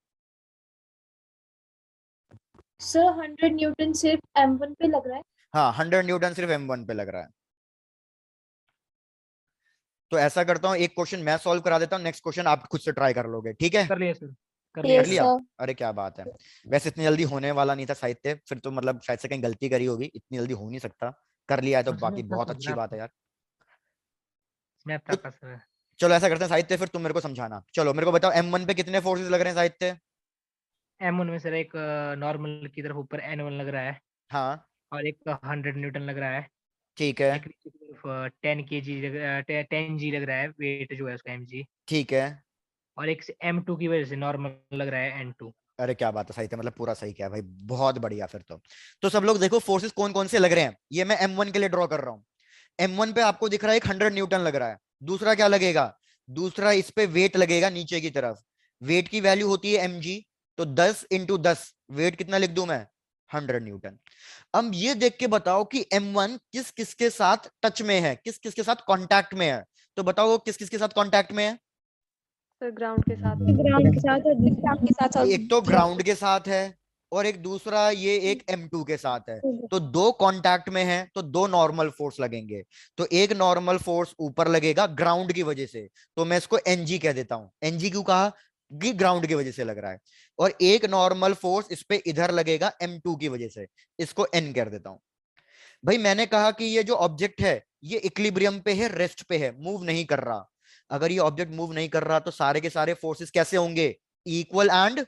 Sir 100 Newton सिर्फ M1 पे लग रहा है। हाँ 100 न्यूटन सिर्फ m1 पे लग रहा है। तो ऐसा करता हूं, एक क्वेश्चन मैं सॉल्व करा देता हूं, नेक्स्ट क्वेश्चन आप खुद से ट्राई कर लोगे, ठीक है? कर लिया सर, कर कर लिया। Yes, लिया? sir. अरे क्या बात है। वैसे इतनी जल्दी होने वाला नहीं था साहित्य, फिर तो मतलब शायद से कहीं गलती करी होगी, इतनी जल्दी हो नहीं सकता। कर लिया है तो बाकी बहुत अच्छी बात है यार। मैं आपका का सर। चलो ऐसा करते हैं साहित्य, फिर तुम मेरे को समझाना। चलो मेरे को बताओ m1 पे कितने फोर्सेस लग रहे हैं साहित्य? M1 में सर एक नॉर्मल की तरफ ऊपर N1 लग रहा है, हाँ और एक 100 न्यूटन लग रहा है। ठीक है, एक नीचे की तरफ 10 kg 10 g लग रहा है, वेट जो है उसका mg। ठीक है। और एक से M2 की वजह से नॉर्मल लग रहा है N2। अरे क्या बात है साहित्य, मतलब पूरा सही किया भाई, बहुत बढ़िया। फिर तो सब लोग देखो फोर्सेस कौन कौन से लग रहे हैं, ये मैं m1 के लिए ड्रॉ कर रहा हूँ। m1 पे आपको दिख रहा है एक 100 न्यूटन लग रहा है। दूसरा क्या लगेगा? दूसरा इस पे वेट लगेगा नीचे की तरफ। वेट की वैल्यू होती है mg, तो 10 इंटू 10, वेट कितना लिख दूं मैं? 100 न्यूटन। अब ये देख के बताओ कि m1 किस किसके साथ टच में है, किस किसके साथ कांटेक्ट में है। तो बताओ वो किस किसके साथ कांटेक्ट में है? सर ग्राउंड के साथ और दूसरा के साथ एक तो ग्राउंड के साथ है और एक दूसरा ये एक M2 के साथ है, तो दो कांटेक्ट में हैं तो दो नॉर्मल फोर्स लगेंगे। तो एक नॉर्मल फोर्स ऊपर लगेगा ग्राउंड की वजह से, तो मैं इसको NG कह देता हूं। NG क्यों कहा? कि ग्राउंड की वजह से लग रहा है। और एक नॉर्मल फोर्स इस पे इधर लगेगा M2 की वजह से, इसको N कर देता हूं। भाई मैंने कहा कि ये जो ऑब्जेक्ट है ये इक्विलिब्रियम पे है, रेस्ट पे है, मूव नहीं कर रहा। अगर ये ऑब्जेक्ट मूव नहीं कर रहा तो सारे के सारे फोर्सेस कैसे होंगे? Equal and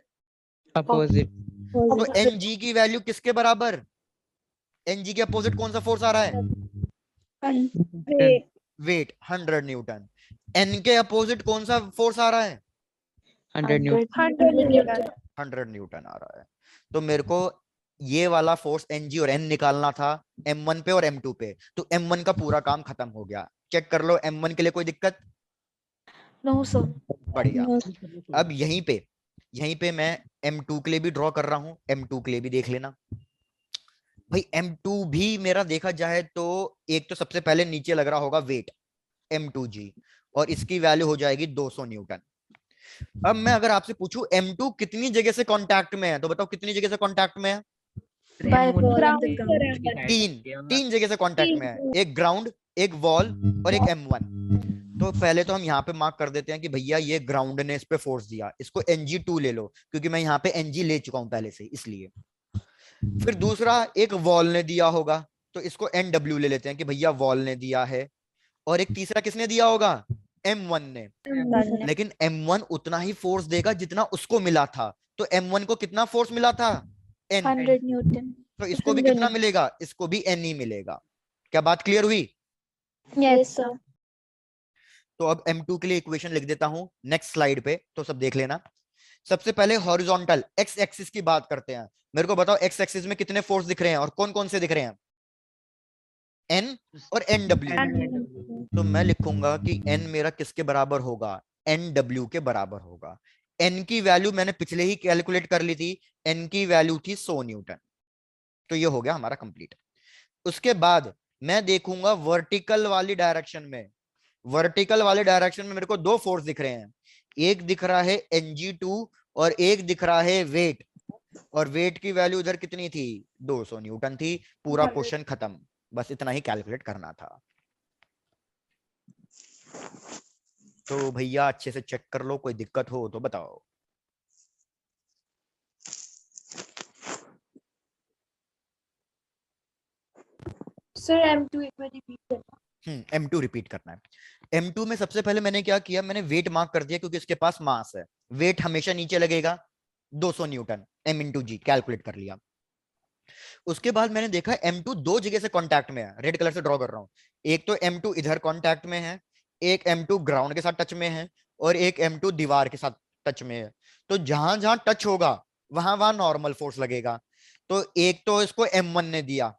Opposite. तो NG की वैल्यू किसके बराबर? NG के अपोजिट कौन सा फोर्स आ रहा है? Weight 100 newton. N के अपोजिट कौन सा फोर्स आ रहा है? 100 Newton. 100 न्यूटन आ रहा है। तो मेरे को ये वाला फोर्स NG और N निकालना था M1 पे और M2 पे। तो M1 का पूरा काम खत्म हो गया। चेक कर लो M1 के लिए कोई दिक्कत? No sir. बढ़िया। अब यहीं पे मैं M2 के लिए भी ड्रॉ कर रहा हूं, M2 के लिए भी देख लेना। भाई M2 भी मेरा देखा जाए तो एक तो सबसे पहले नीचे लग रहा होगा वेट M2G, और इसकी वैल्यू हो जाएगी 200 न्यूटन। अब मैं अगर आपसे पूछूं M2 कितनी जगह से कांटेक्ट में है, तो बताओ कितनी जगह से कांटेक्ट में है? तीन जगह से कांटेक्ट में है, एक ग्राउंड, एक वॉल और एक M1। तो पहले तो हम यहाँ पे मार्क कर देते हैं कि भैया ये ग्राउंड ने इस पे फोर्स दिया, इसको NG2 ले लो, क्योंकि मैं यहाँ पे NG ले चुका हूं पहले से इसलिए। फिर दूसरा एक वॉल ने दिया होगा, तो इसको NW ले लेते हैं कि भैया वॉल ने दिया है। और एक तीसरा किसने दिया होगा? M1 ने। लेकिन M1 उतना ही फोर्स देगा जितना उसको मिला था, तो M1 को कितना फोर्स मिला था? N। 100 न्यूटन। तो इसको भी कितना मिलेगा? इसको भी N ही मिलेगा। क्या बात क्लियर हुई? Yes sir. तो अब M2 के लिए इक्वेशन लिख देता हूं नेक्स्ट स्लाइड पे, तो सब देख लेना। सबसे पहले हॉरिजॉन्टल एक्स एक्सिस की बात करते हैं। मेरे को बताओ एक्स एक्सिस में कितने फोर्स दिख रहे हैं और कौन कौन से दिख रहे हैं? N और NW। तो मैं लिखूंगा कि N मेरा किसके बराबर होगा? NW के बराबर होगा। N की वैल्यू मैंने पिछले ही कैलकुलेट कर ली थी, N की वैल्यू थी 100 न्यूटन। तो ये हो गया हमारा कंप्लीट। उसके बाद मैं देखूंगा वर्टिकल वाली डायरेक्शन में। वर्टिकल वाले डायरेक्शन में मेरे को दो फोर्स दिख रहे हैं, एक दिख रहा है NG2 और एक दिख रहा है वेट। और वेट की वैल्यू इधर कितनी थी? 200 न्यूटन थी। पूरा क्वेश्चन खत्म, बस इतना ही कैलकुलेट करना था। तो भैया अच्छे से चेक कर लो, कोई दिक्कत हो तो बताओ। सर M2 एक बार रिपीट करना। M2 रिपीट करना है। M2 में सबसे पहले मैंने क्या किया, मैंने वेट मार्क कर दिया क्योंकि इसके पास मास है। वेट हमेशा नीचे लगेगा, 200 न्यूटन, M इंटू जी कैलकुलेट कर लिया। उसके बाद मैंने देखा M2 दो जगह से कांटेक्ट में है, रेड कलर से ड्रॉ कर रहा हूं। एक तो M2 इधर कांटेक्ट में है, एक M2 ग्राउंड के साथ टच में है, और एक M2 दीवार के साथ टच में है। तो जहां जहां टच होगा वहां वहां नॉर्मल फोर्स लगेगा। तो एक तो इसको M1 ने दिया,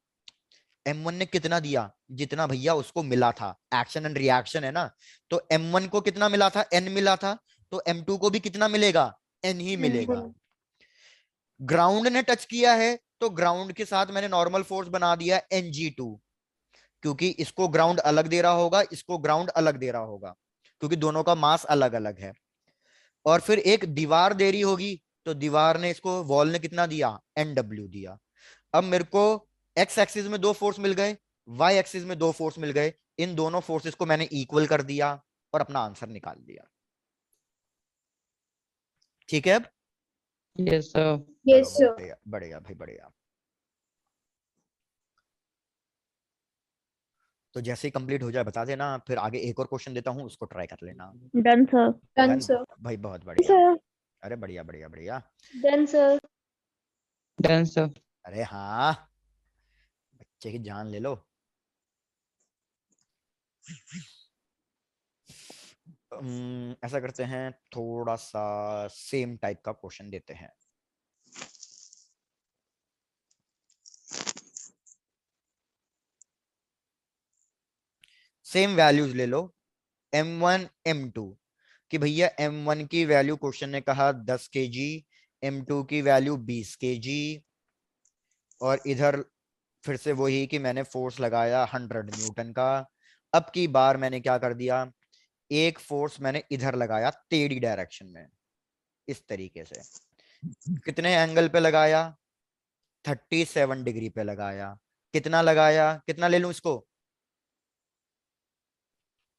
M1 ने कितना दिया? जितना भैया उसको मिला था, एक्शन एंड रिएक्शन है ना। तो M1 को कितना मिला था? N मिला था। तो M2 को भी कितना मिलेगा? N ही मिलेगा। ग्राउंड ने टच किया है तो ग्राउंड के साथ मैंने नॉर्मल फोर्स बना दिया NG2, क्योंकि इसको ग्राउंड अलग दे रहा होगा, इसको ग्राउंड अलग दे रहा होगा, क्योंकि दोनों का मास अलग अलग है। और फिर एक दीवार दे रही होगी, तो दीवार ने इसको, वॉल ने कितना दिया? NW दिया। अब मेरे को एक्स एक्सिस में दो फोर्स मिल गए, वाई एक्सिस में दो फोर्स मिल गए। इन दोनों फोर्सेस को मैंने इक्वल कर दिया और अपना आंसर निकाल दिया। ठीक है? अब Yes, sir. यस चलो सर। बढ़िया बढ़िया भाई बढ़िया। तो जैसे ही कंप्लीट हो जाए बता देना, फिर आगे एक और क्वेश्चन देता हूँ, उसको ट्राई कर लेना। Done sir. Done done sir. भाई, बहुत बढ़िया। सर। अरे बढ़िया बढ़िया बढ़िया। Done sir. Done, sir. अरे हाँ, बच्चे की जान ले लो। ऐसा करते हैं, थोड़ा सा सेम टाइप का क्वेश्चन देते हैं। सेम वैल्यूज ले लो, M1 M2 कि भैया M1 की वैल्यू क्वेश्चन ने कहा 10 kg, M2 की वैल्यू 20 kg। और इधर फिर से वही कि मैंने फोर्स लगाया 100 न्यूटन का। अब की बार मैंने क्या कर दिया, एक फोर्स मैंने इधर लगाया टेढ़ी डायरेक्शन में, इस तरीके से। कितने एंगल पे लगाया? 37 डिग्री पे लगाया। कितना लगाया, कितना ले लूं इसको?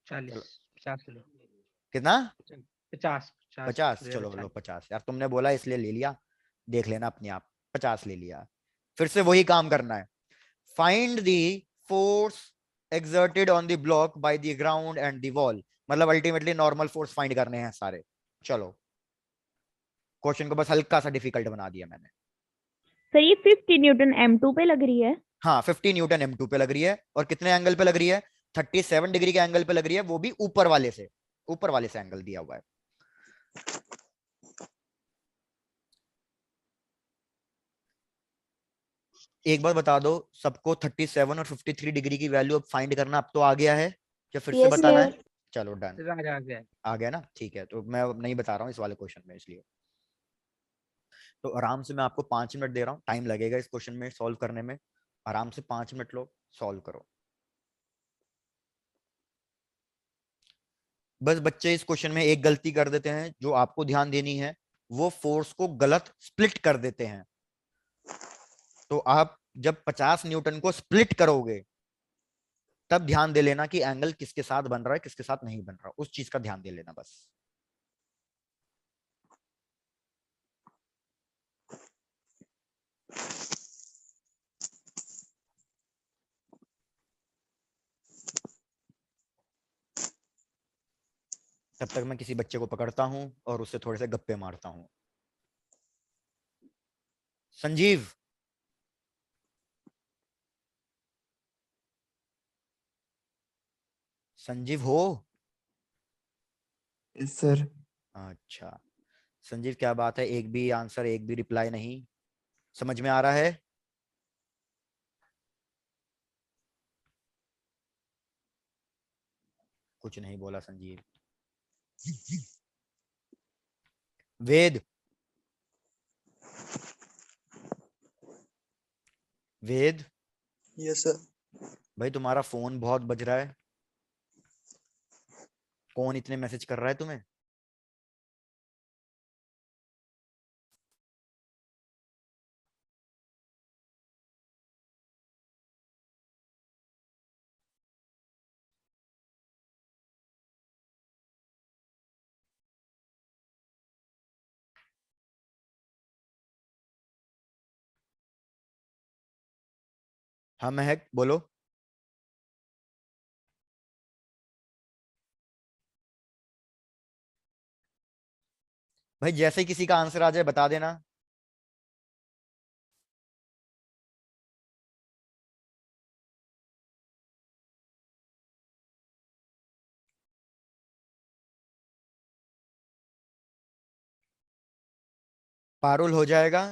40 50 किलो कितना? 50 50? तो चलो यार लो 40 50 यार, तुमने बोला इसलिए ले लिया, देख लेना अपने आप। 50 ले लिया। फिर से वही काम करना है। Find the force exerted on the block by the ground and the wall, मतलब अल्टीमेटली नॉर्मल फोर्स फाइंड करने हैं सारे। चलो, क्वेश्चन को बस हल्का सा डिफिकल्ट बना दिया मैंने। सर ये 50 न्यूटन M2 पे लग रही है। हाँ, 50 न्यूटन M2 पे लग रही है, और कितने एंगल पे लग रही है? 37 डिग्री के एंगल पे लग रही है, वो भी ऊपर वाले से, ऊपर वाले से एंगल दिया हुआ है। एक बार बता दो सबको, 37 और 53 डिग्री की वैल्यू अब फाइंड करना अब तो आ गया है, या फिर से Yes, बताना sir. है? चलो डन, आ गया आ गया ना, ठीक है। तो मैं अब नहीं बता रहा हूँ इस वाले क्वेश्चन में, इसलिए तो आराम से मैं आपको 5 मिनट दे रहा हूँ, टाइम लगेगा इस क्वेश्चन में सॉल्व करने में। आराम से 5 मिनट लो, सॉल्व करो। बस बच्चे इस क्वेश्चन में एक गलती कर देते हैं जो आपको ध्यान देनी है, वो फोर्स को गलत स्प्लिट कर देते हैं। तो आप जब 50 न्यूटन को स्प्लिट करोगे, तब ध्यान दे लेना कि एंगल किसके साथ बन रहा है, किसके साथ नहीं बन रहा, उस चीज का ध्यान दे लेना बस। तब तक मैं किसी बच्चे को पकड़ता हूं और उससे थोड़े से गप्पे मारता हूं। संजीव, संजीव हो? सर अच्छा, संजीव क्या बात है, एक भी आंसर, एक भी रिप्लाई नहीं, समझ में आ रहा है? कुछ नहीं बोला संजीव। वेद, वेद, यस सर। भाई तुम्हारा फोन बहुत बज रहा है, कौन इतने मैसेज कर रहा है तुम्हें? हाँ महक बोलो। भाई जैसे ही किसी का आंसर आ जाए बता देना। पारुल हो जाएगा?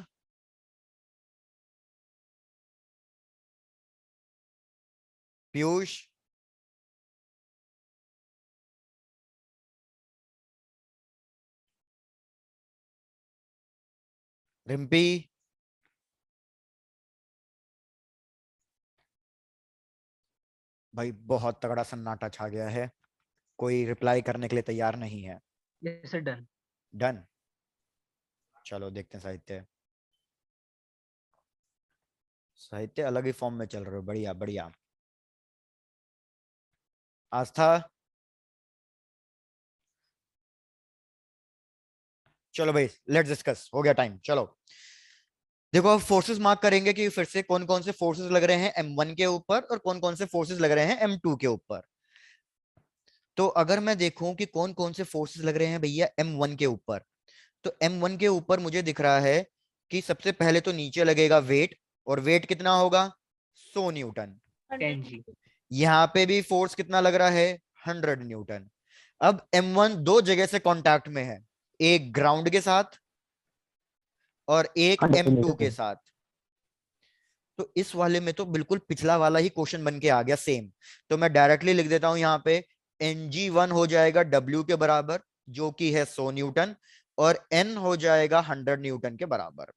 पीयूष? रिम्पी? भाई बहुत तगड़ा सन्नाटा छा गया है, कोई रिप्लाई करने के लिए तैयार नहीं है। Yes done. डन, चलो देखते हैं साहित्य। साहित्य अलग ही फॉर्म में चल रहे हो, बढ़िया बढ़िया। आस्था? चलो भाई लेट्स डिस्कस, हो गया टाइम, चलो। देखो अब फोर्सेस मार्क करेंगे कि फिर से कौन कौन से फोर्सेस लग रहे हैं M1 के ऊपर और कौन कौन से फोर्सेस लग रहे हैं M2 के ऊपर। तो अगर मैं देखूं कि कौन कौन से फोर्सेस लग रहे हैं भैया M1 के ऊपर, तो M1 के ऊपर मुझे दिख रहा है कि सबसे पहले तो नीचे लगेगा वेट, और वेट कितना होगा? 100 न्यूटन। 10 जी। यहाँ पे भी फोर्स कितना लग रहा है? 100 न्यूटन। अब M1 दो जगह से कांटेक्ट में है, एक ग्राउंड के साथ और एक M2 के साथ। तो इस वाले में तो बिल्कुल पिछला वाला ही क्वेश्चन बन के आ गया सेम। तो मैं डायरेक्टली लिख देता हूं यहाँ पे, Ng1 हो जाएगा W के बराबर, जो कि है 100 न्यूटन, और N हो जाएगा 100 न्यूटन के बराबर।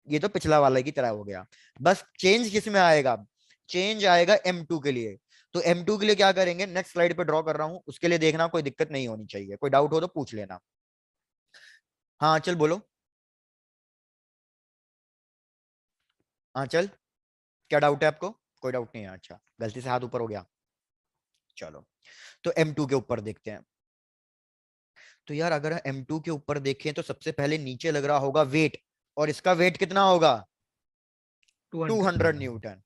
ये तो पिछला वाला की तरह हो गया। बस चेंज किस में आएगा? चेंज आएगा M2 के लिए। तो M2 के लिए क्या करेंगे, नेक्स्ट स्लाइड पे ड्रॉ कर रहा हूं, उसके लिए देखना कोई दिक्कत नहीं होनी चाहिए, कोई डाउट हो तो पूछ लेना। हाँ चल बोलो। हाँ चल, क्या डाउट है आपको? कोई डाउट नहीं है? अच्छा, गलती से हाथ ऊपर हो गया। चलो, तो M2 के ऊपर देखते हैं। तो यार अगर M2 के ऊपर देखें तो सबसे पहले नीचे लग रहा होगा वेट, और इसका वेट कितना होगा? 200 न्यूटन।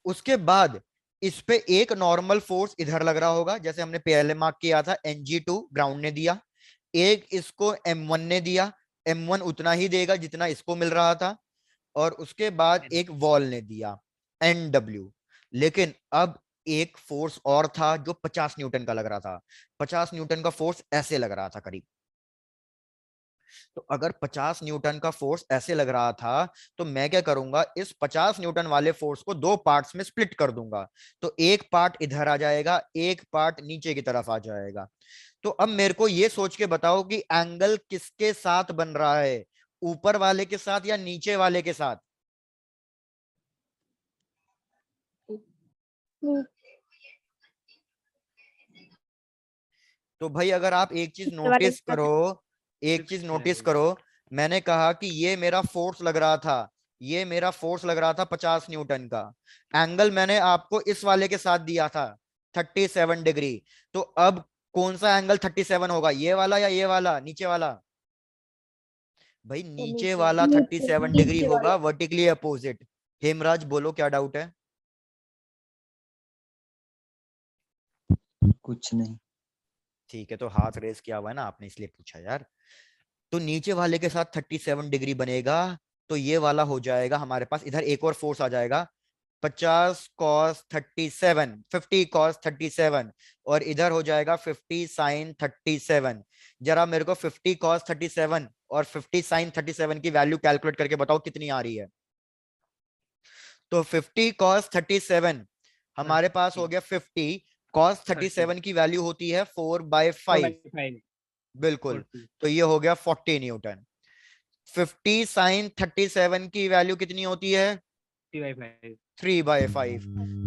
उसके बाद इस पे एक नॉर्मल फोर्स इधर लग रहा होगा, जैसे हमने पहले मार्क किया था, Ng2 ग्राउंड ने दिया, एक इसको M1 ने दिया, M1 उतना ही देगा जितना इसको मिल रहा था, और उसके बाद एक वॉल ने दिया Nw। लेकिन अब एक फोर्स और था जो 50 न्यूटन का लग रहा था। 50 न्यूटन का फोर्स ऐसे लग रहा था करीब। तो अगर 50 न्यूटन का फोर्स ऐसे लग रहा था, तो मैं क्या करूंगा, इस 50 न्यूटन वाले फोर्स को दो पार्ट्स में स्प्लिट कर दूंगा। तो एक पार्ट इधर आ जाएगा, एक पार्ट नीचे की तरफ आ जाएगा। तो अब मेरे को ये सोच के बताओ कि एंगल किसके साथ बन रहा है, ऊपर वाले के साथ या नीचे वाले के साथ? तो भाई अगर आप एक चीज नीचे वाले नोटिस के साथ। करो, एक चीज नोटिस करो, मैंने कहा कि ये मेरा फोर्स लग रहा था, ये मेरा फोर्स लग रहा था 50 न्यूटन का। एंगल मैंने आपको इस वाले के साथ दिया था 37 डिग्री। तो अब कौन सा एंगल 37 होगा, ये वाला या ये वाला नीचे वाला? भाई नीचे वाला 37 डिग्री नीचे होगा, वाला। Vertically opposite. हेमराज बोलो क्या डाउट है? कुछ नहीं। ठीक है, तो हाथ रेस किया हुआ है ना आपने, इसलिए पूछा यार। तो नीचे वाले के साथ 37 डिग्री बनेगा, तो ये वाला हो जाएगा हमारे पास, इधर एक और फोर्स आ जाएगा 50 cos 37, 50 cos 37, और इधर हो जाएगा 50 sin 37। जरा मेरे को 50 cos 37 और 50 sin 37 की वैल्यू कैलकुलेट करके बताओ कितनी आ रही है। तो 50 cos 37 हमारे पास हो गया 50 cos 37 की वैल्यू होती है 4/5। बिल्कुल, तो ये हो गया 40 न्यूटन। 50 sin 37 की वैल्यू कितनी होती है? 3/5।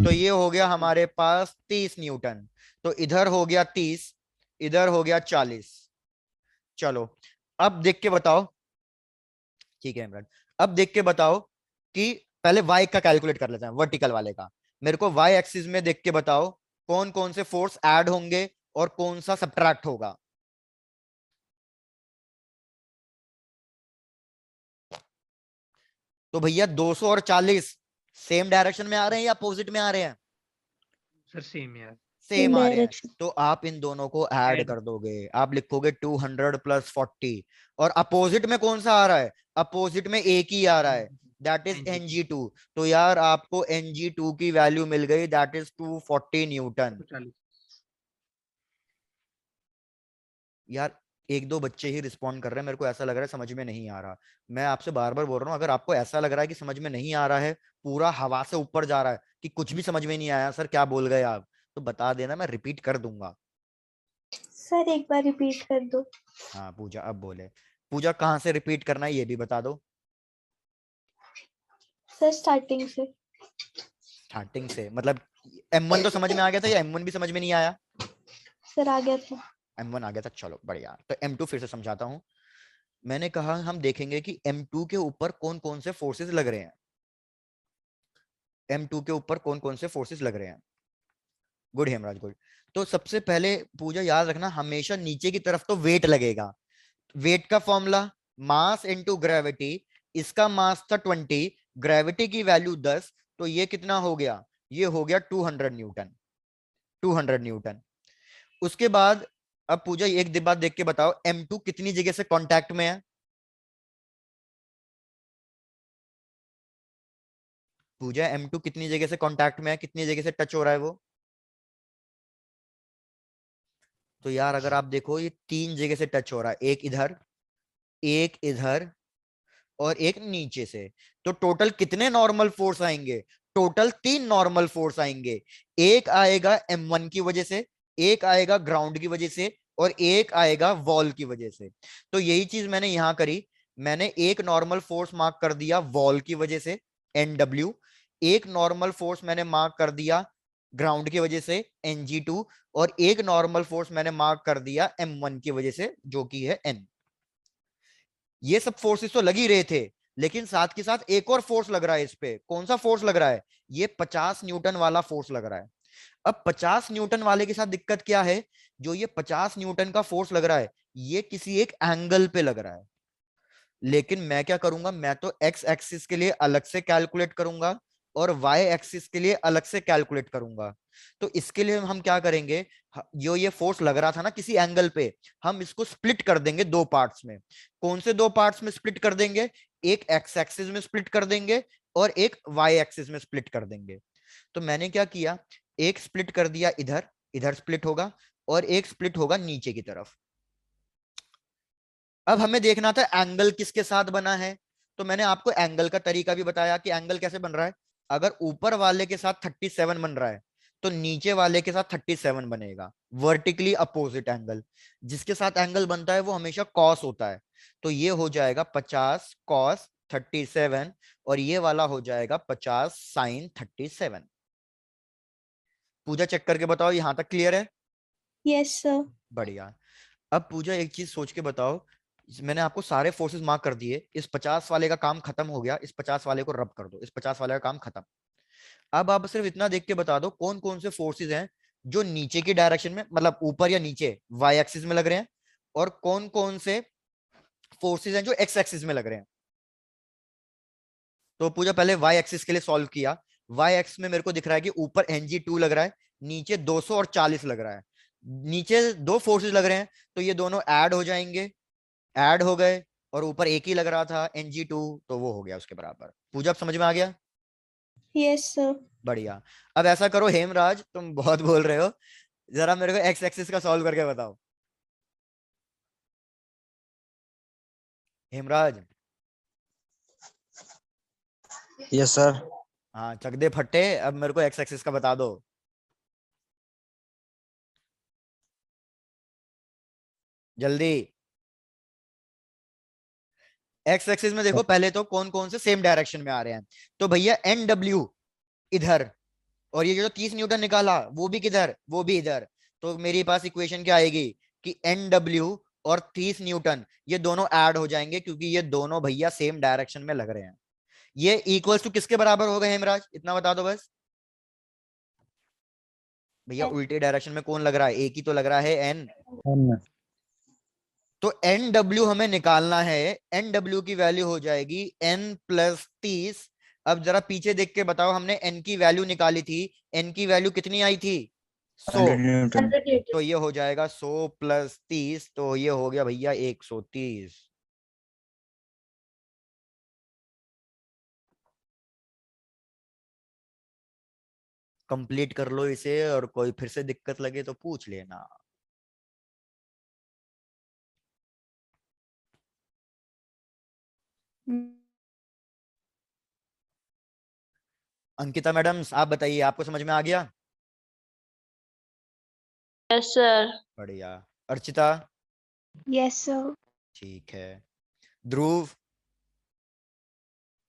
तो ये हो गया हमारे पास 30 न्यूटन। तो इधर हो गया 30, इधर हो गया 40। चलो, अब देख के बताओ। ठीक है इमरान, अब देख के बताओ कि पहले y का कैलकुलेट कर लेते हैं, वर्टिकल वाले का। मेरे को y एक्सिस में देख के बताओ कौन कौन से फोर्स ऐड होंगे और कौन सा सब्ट्रैक्ट होगा। तो भैया 200 और 40 सेम डायरेक्शन में आ रहे हैं या अपोजिट में आ रहे हैं? सर सेम यार। सेम आ रहे हैं। डायरेक्शन। तो आप इन दोनों को ऐड Add. कर दोगे, आप लिखोगे 200 + 40। और अपोजिट में कौन सा आ रहा है? अपोजिट में एक ही आ रहा है, दैट इज Ng2। तो यार आपको Ng2 की वैल्यू मिल गई, दैट इज 240 न्यूटन। 40। यार एक दो बच्चे ही रिस्पॉन्ड कर रहे हैं, मेरे को ऐसा लग रहा है समझ में नहीं आ रहा। मैं आपसे बार बार बोल रहा हूँ, अगर आपको ऐसा लग रहा है कि समझ में नहीं आ रहा है, पूरा हवा से ऊपर जा रहा है कि कुछ भी समझ में नहीं आया, सर क्या बोल गए आप, तो बता देना, मैं रिपीट कर दूंगा। सर एक बार रिपीट कर दो। हाँ पूजा अब बोले। पूजा कहाँ से रिपीट करना है ये भी बता दो। सर स्टार्टिंग से। स्टार्टिंग से मतलब M1 तो समझ में आ गया था या M1 भी समझ में नहीं आया? सर आ गया था। M1 आ गया था, चलो बढ़िया। तो M2 फिर से समझाता हूँ। मैंने कहा हम देखेंगे कि M2 के ऊपर कौन कौन से फोर्सेस लग रहे हैं। M2 के ऊपर कौन कौन से फोर्सेस लग रहे हैं। Good Hemraj, good. तो सबसे पहले पूजा याद रखना, हमेशा नीचे की तरफ तो वेट लगेगा। वेट का फॉर्मूला मास इनटू ग्रेविटी। इसका मास था 20, ग्रेविटी की वैल्यू 10, तो ये कितना हो गया? ये हो गया 200 न्यूटन। 200 न्यूटन। उसके बाद अब पूजा एक बात देख के बताओ, M2 कितनी जगह से कांटेक्ट में है? पूजा M2 कितनी जगह से कांटेक्ट में है, कितनी जगह से टच हो रहा है वो? तो यार अगर आप देखो, ये 3 जगह से टच हो रहा है, एक इधर और एक नीचे से। तो टोटल कितने नॉर्मल फोर्स आएंगे? टोटल 3 नॉर्मल फोर्स आएंगे। एक आएगा M1 की वजह से, एक आएगा ग्राउंड की वजह से, और एक आएगा वॉल की वजह से। तो यही चीज मैंने यहां करी। मैंने एक नॉर्मल फोर्स मार्क कर दिया वॉल की वजह से, Nw। एक नॉर्मल फोर्स मैंने मार्क कर दिया ग्राउंड की वजह से, Ng2। और एक नॉर्मल फोर्स मैंने मार्क कर दिया M1 की वजह से, जो कि है N। ये सब फोर्सेस तो लग ही रहे थे, लेकिन साथ के साथ एक और फोर्स लग रहा है इस पे। कौन सा फोर्स लग रहा है? ये 50 न्यूटन वाला फोर्स लग रहा है। अब 50 न्यूटन वाले के साथ दिक्कत क्या है? जो ये 50 न्यूटन का फोर्स लग रहा है, ये किसी एक एंगल पे लग रहा है। लेकिन मैं क्या करूंगा, मैं तो एक्स एक्सिस के लिए अलग से कैलकुलेट करूंगा और वाई एक्सिस के लिए अलग से कैलकुलेट करूंगा। तो इसके लिए हम क्या करेंगे, जो ये फोर्स लग रहा था ना किसी एंगल पे, हम इसको स्प्लिट कर देंगे दो पार्ट्स में। कौन से दो पार्ट्स में स्प्लिट कर देंगे? एक एक्स एक्सिस में स्प्लिट कर देंगे और एक वाई एक्सिस में स्प्लिट कर देंगे। तो मैंने क्या किया, एक स्प्लिट कर दिया इधर, इधर स्प्लिट होगा, और एक स्प्लिट होगा नीचे की तरफ। अब हमें देखना था एंगल किसके साथ बना है। तो मैंने आपको एंगल का तरीका भी बताया कि एंगल कैसे बन रहा है। अगर ऊपर वाले के साथ 37 बन रहा है, तो नीचे वाले के साथ 37 बनेगा, वर्टिकली अपोजिट एंगल। जिसके साथ एंगल बनता है वो हमेशा कॉस होता है। तो ये हो जाएगा 50 कॉस 37, और ये वाला हो जाएगा 50 साइन 37। पूजा चेक करके बताओ, यहां तक क्लियर है? Yes sir. बढ़िया। अब पूजा एक चीज सोच के बताओ, मैंने आपको सारे फोर्सेस मार्क कर दिए, इस 50 वाले का काम खत्म हो गया, इस 50 वाले को रब कर दो, इस 50 वाले का काम खत्म। अब आप सिर्फ इतना देख के बता दो कौन कौन से फोर्सेस हैं जो नीचे की डायरेक्शन में, मतलब ऊपर या नीचे वाई एक्सिस में लग रहे हैं, और कौन कौन से फोर्सेस हैं जो एक्स एक्सिस में लग रहे हैं। तो पूजा पहले वाई एक्सिस के लिए सॉल्व किया। वाई एक्स में मेरे को दिख रहा है कि ऊपर Ng2 लग रहा है, नीचे 200 और 40 लग रहा है। नीचे दो फोर्सेस लग रहे हैं, तो ये दोनों ऐड हो जाएंगे, ऐड हो गए, और ऊपर एक ही लग रहा था Ng2, तो वो हो गया उसके बराबर। पूजा अब समझ में आ गया? Yes sir. बढ़िया। अब ऐसा करो हेमराज, तुम बहुत बोल रहे हो, जरा मेरे को एक्स एक्सिस का सॉल्व करके बताओ। हेमराज। Yes sir. हाँ, चक दे फट्टे, अब मेरे को एक्स एक्सिस का बता दो। जल्दी। एक्स एक्सिस में देखो पहले तो कौन कौन से सेम डायरेक्शन में आ रहे हैं। तो भैया NW इधर, और ये जो 30 न्यूटन निकाला वो भी किधर, वो भी इधर। तो मेरे पास इक्वेशन क्या आएगी कि NW और 30 न्यूटन ये दोनों ऐड हो जाएंगे, क्योंकि ये दोनों भैया सेम डायरेक्शन में लग रहे हैं। ये इक्वल्स टू किसके बराबर होगा हेमराज, इतना बता दो बस। भैया उल्टे डायरेक्शन में कौन लग रहा है? एक ही तो लग रहा है, N। तो NW हमें निकालना है, NW की वैल्यू हो जाएगी N+30। अब जरा पीछे देख के बताओ, हमने N की वैल्यू निकाली थी, N की वैल्यू कितनी आई थी? 100। 100 न्यूटन। 100 तो ये हो जाएगा 100 + 30, तो ये हो गया भैया 130। कंप्लीट कर लो इसे, और कोई फिर से दिक्कत लगे तो पूछ लेना। अंकिता मैडम, आप बताइए, आपको समझ में आ गया? Yes sir. बढ़िया। अर्चिता? Yes sir. ठीक है। ध्रुव?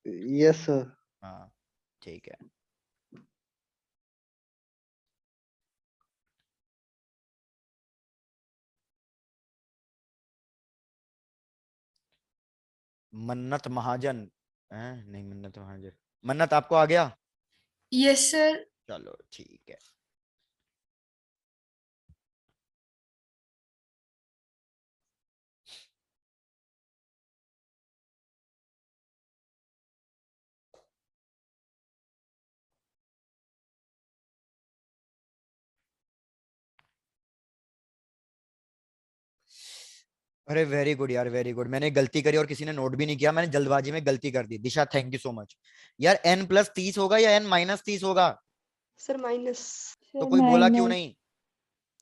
Yes sir. हाँ, ठीक है। मन्नत महाजन, नहीं मन्नत महाजन, मन्नत आपको आ गया? Yes sir. चलो ठीक है। अरे वेरी गुड यार, वेरी गुड। मैंने गलती करी और किसी ने नोट भी नहीं किया, मैंने जल्दबाजी में गलती कर दी। दिशा, थैंक यू सो मच। यार N+30 होगा या N-30 होगा? Sir minus. तो कोई बोला क्यों नहीं?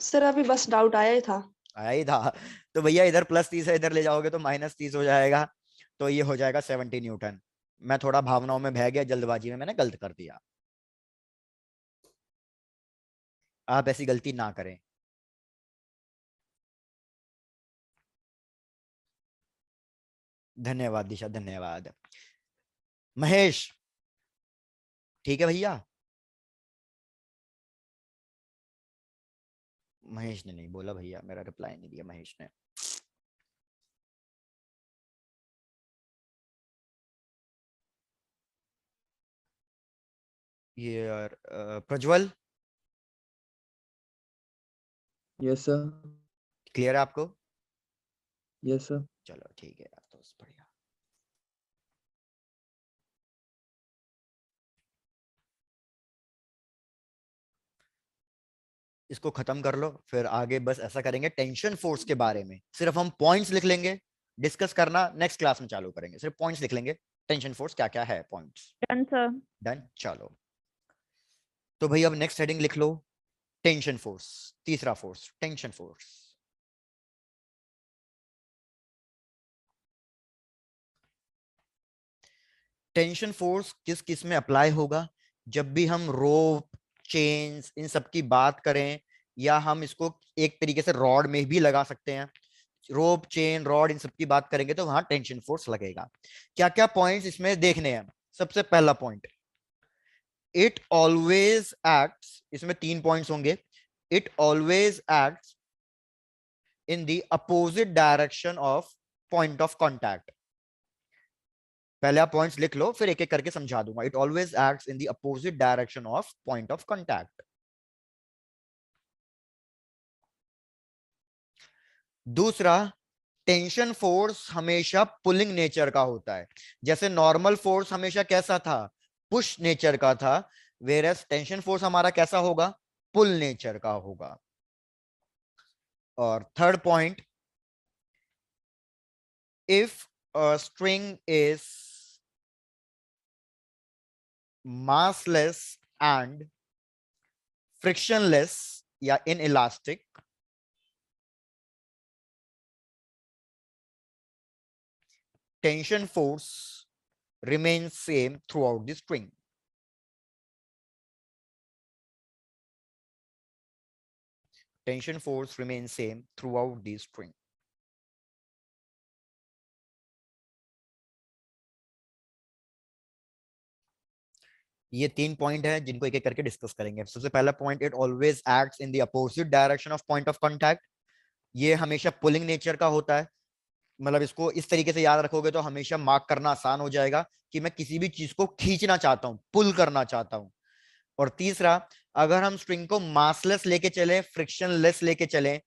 सर अभी बस डाउट आया ही था। आया ही था। तो भैया इधर +30 है, इधर ले जाओगे तो -30 हो जाएगा। तो ये हो जाएगा 70 न्यूटन। मैं थोड़ा भावनाओं में बह गया, जल्दबाजी में मैंने गलत कर दिया। आप ऐसी गलती ना करें। धन्यवाद दिशा, धन्यवाद। महेश? ठीक है भैया। महेश ने नहीं बोला भैया, मेरा रिप्लाई नहीं दिया महेश ने। ये प्रज्वल, Yes, sir. क्लियर है आपको? Yes, sir. चलो ठीक है यार, तो बढ़िया। इसको खत्म कर लो, फिर आगे बस ऐसा करेंगे, टेंशन फोर्स के बारे में सिर्फ हम पॉइंट्स लिख लेंगे, डिस्कस करना नेक्स्ट क्लास में चालू करेंगे, सिर्फ पॉइंट्स लिख लेंगे, टेंशन फोर्स क्या क्या है, पॉइंट्स। Done sir. डन, चलो। तो भाई अब नेक्स्ट हेडिंग लिख लो, टेंशन फोर्स, तीसरा force tension force. Tension force किस किस में अप्लाई होगा? जब भी हम रोप, चेन्स, इन सब की बात करें, या हम इसको एक तरीके से रॉड में भी लगा सकते हैं, रोप, चेन, रॉड, इन सब की बात करेंगे तो वहां टेंशन फोर्स लगेगा। क्या क्या पॉइंट्स इसमें देखने हैं? सबसे पहला पॉइंट, इट ऑलवेज एक्ट्स, इसमें 3 पॉइंट्स होंगे। It always acts in the opposite direction of point of contact. पहले आप पॉइंट्स लिख लो, फिर एक एक करके समझा दूंगा। It always acts in the opposite direction of point of contact. दूसरा, टेंशन फोर्स हमेशा पुलिंग नेचर का होता है। जैसे नॉर्मल फोर्स हमेशा कैसा था? पुश नेचर का था, वेरएस टेंशन फोर्स हमारा कैसा होगा? पुल नेचर का होगा। और third point, if a string is massless and frictionless या inelastic, tension force remains same throughout the string. Tension force remains same throughout the string. ये 3 पॉइंट है जिनको एक एक करके डिस्कस करेंगे। सबसे पहला point, it always acts in the opposite direction of point of contact. ये हमेशा पुलिंग नेचर का होता है, मतलब इसको इस तरीके से याद रखोगे तो हमेशा मार्क करना आसान हो जाएगा कि मैं किसी भी चीज को खींचना चाहता हूं, पुल करना चाहता हूं। और तीसरा, अगर हम स्ट्रिंग को मासलेस लेके चले, फ्रिक्शनलेस लेके चले,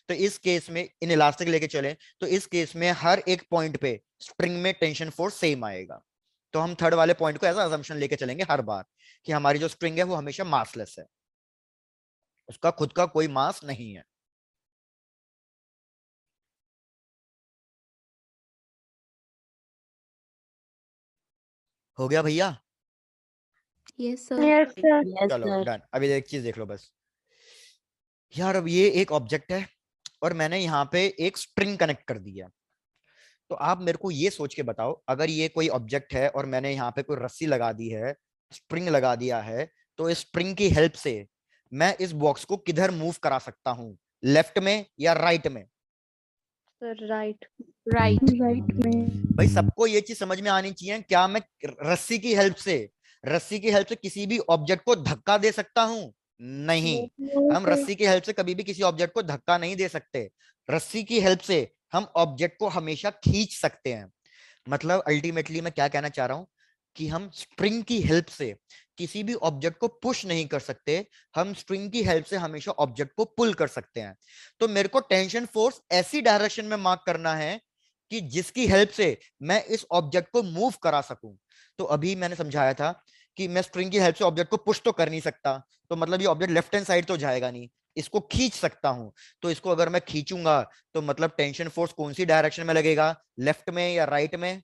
तो इस केस में इनइलास्टिक लेके चले, तो इस केस में हर एक पॉइंट पे स्ट्रिंग में टेंशन फोर्स सेम आएगा। तो हम थर्ड वाले पॉइंट को ऐसा अजम्पशन लेके चलेंगे हर बार कि हमारी जो स्ट्रिंग है वो हमेशा मासलेस है, उसका खुद का कोई मास नहीं है। हो गया भैया? Yes sir. Yes sir. चलो डन। अभी एक चीज देख लो बस यार, अब ये एक ऑब्जेक्ट है और मैंने यहाँ पे एक स्ट्रिंग कनेक्ट कर दिया। तो आप मेरे को ये सोच के बताओ, अगर ये कोई ऑब्जेक्ट है और मैंने यहाँ पे कोई रस्सी लगा दी है, स्प्रिंग लगा दिया है, तो इस स्प्रिंग की हेल्प से मैं इस बॉक्स को किधर मूव करा सकता हूँ, लेफ्ट में या राइट में? Sir right. राइट। राइट में। भाई सबको ये चीज समझ में आनी चाहिए, क्या मैं रस्सी की हेल्प से किसी भी ऑब्जेक्ट को धक्का दे सकता हूं? नहीं, हम रस्सी की हेल्प से कभी भी किसी ऑब्जेक्ट को धक्का नहीं दे सकते। रस्सी की हेल्प से हम ऑब्जेक्ट को हमेशा खींच सकते हैं। मतलब अल्टीमेटली मैं क्या कहना चाह रहा हूं कि हम स्प्रिंग की हेल्प से किसी भी ऑब्जेक्ट को पुश नहीं कर सकते, हम स्ट्रिंग की हेल्प से हमेशा ऑब्जेक्ट को पुल कर सकते हैं। तो मेरे को टेंशन फोर्स ऐसी डायरेक्शन में मार्क करना है कि जिसकी हेल्प से मैं इस ऑब्जेक्ट को मूव करा सकूं। तो अभी मैंने समझाया था कि मैं स्ट्रिंग की हेल्प से ऑब्जेक्ट को पुश तो कर नहीं सकता, तो मतलब ये ऑब्जेक्ट लेफ्ट हैंड साइड तो जाएगा नहीं, इसको खींच सकता हूं। तो इसको अगर मैं खींचूंगा तो मतलब टेंशन फोर्स कौन सी डायरेक्शन में लगेगा, लेफ्ट में या राइट में?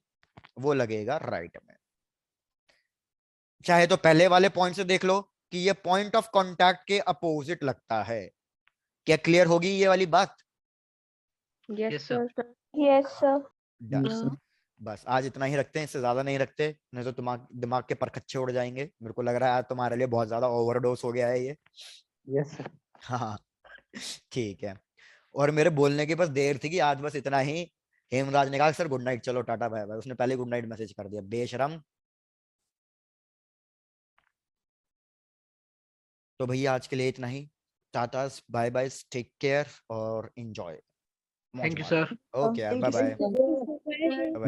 वो लगेगा राइट में। चाहे तो पहले वाले पॉइंट से देख लो कि ये पॉइंट ऑफ कांटेक्ट के अपोजिट लगता है। क्या क्लियर होगी ये वाली बात? Yes Yes, sir. Sir. Yes sir. Done. बस आज इतना ही रखते हैं, इससे ज्यादा नहीं रखते, नहीं तो दिमाग दिमाग के परखच्चे उड़ जाएंगे। मेरे को लग रहा है आज तुम्हारे लिए बहुत ज्यादा ओवरडोज हो गया है ये। Yes, sir. हाँ ठीक है। और मेरे बोलने की बस देर थी कि आज बस इतना ही। हेमराज ने कहा सर गुड नाइट, चलो टाटा बाय बाय, उसने पहले गुड नाइट मैसेज कर दिया, बेशरम। तो भैया आज के लिए इतना ही, tata bye bye, take care और enjoy. Thank you, sir. Okay, Thank bye you, bye. sir.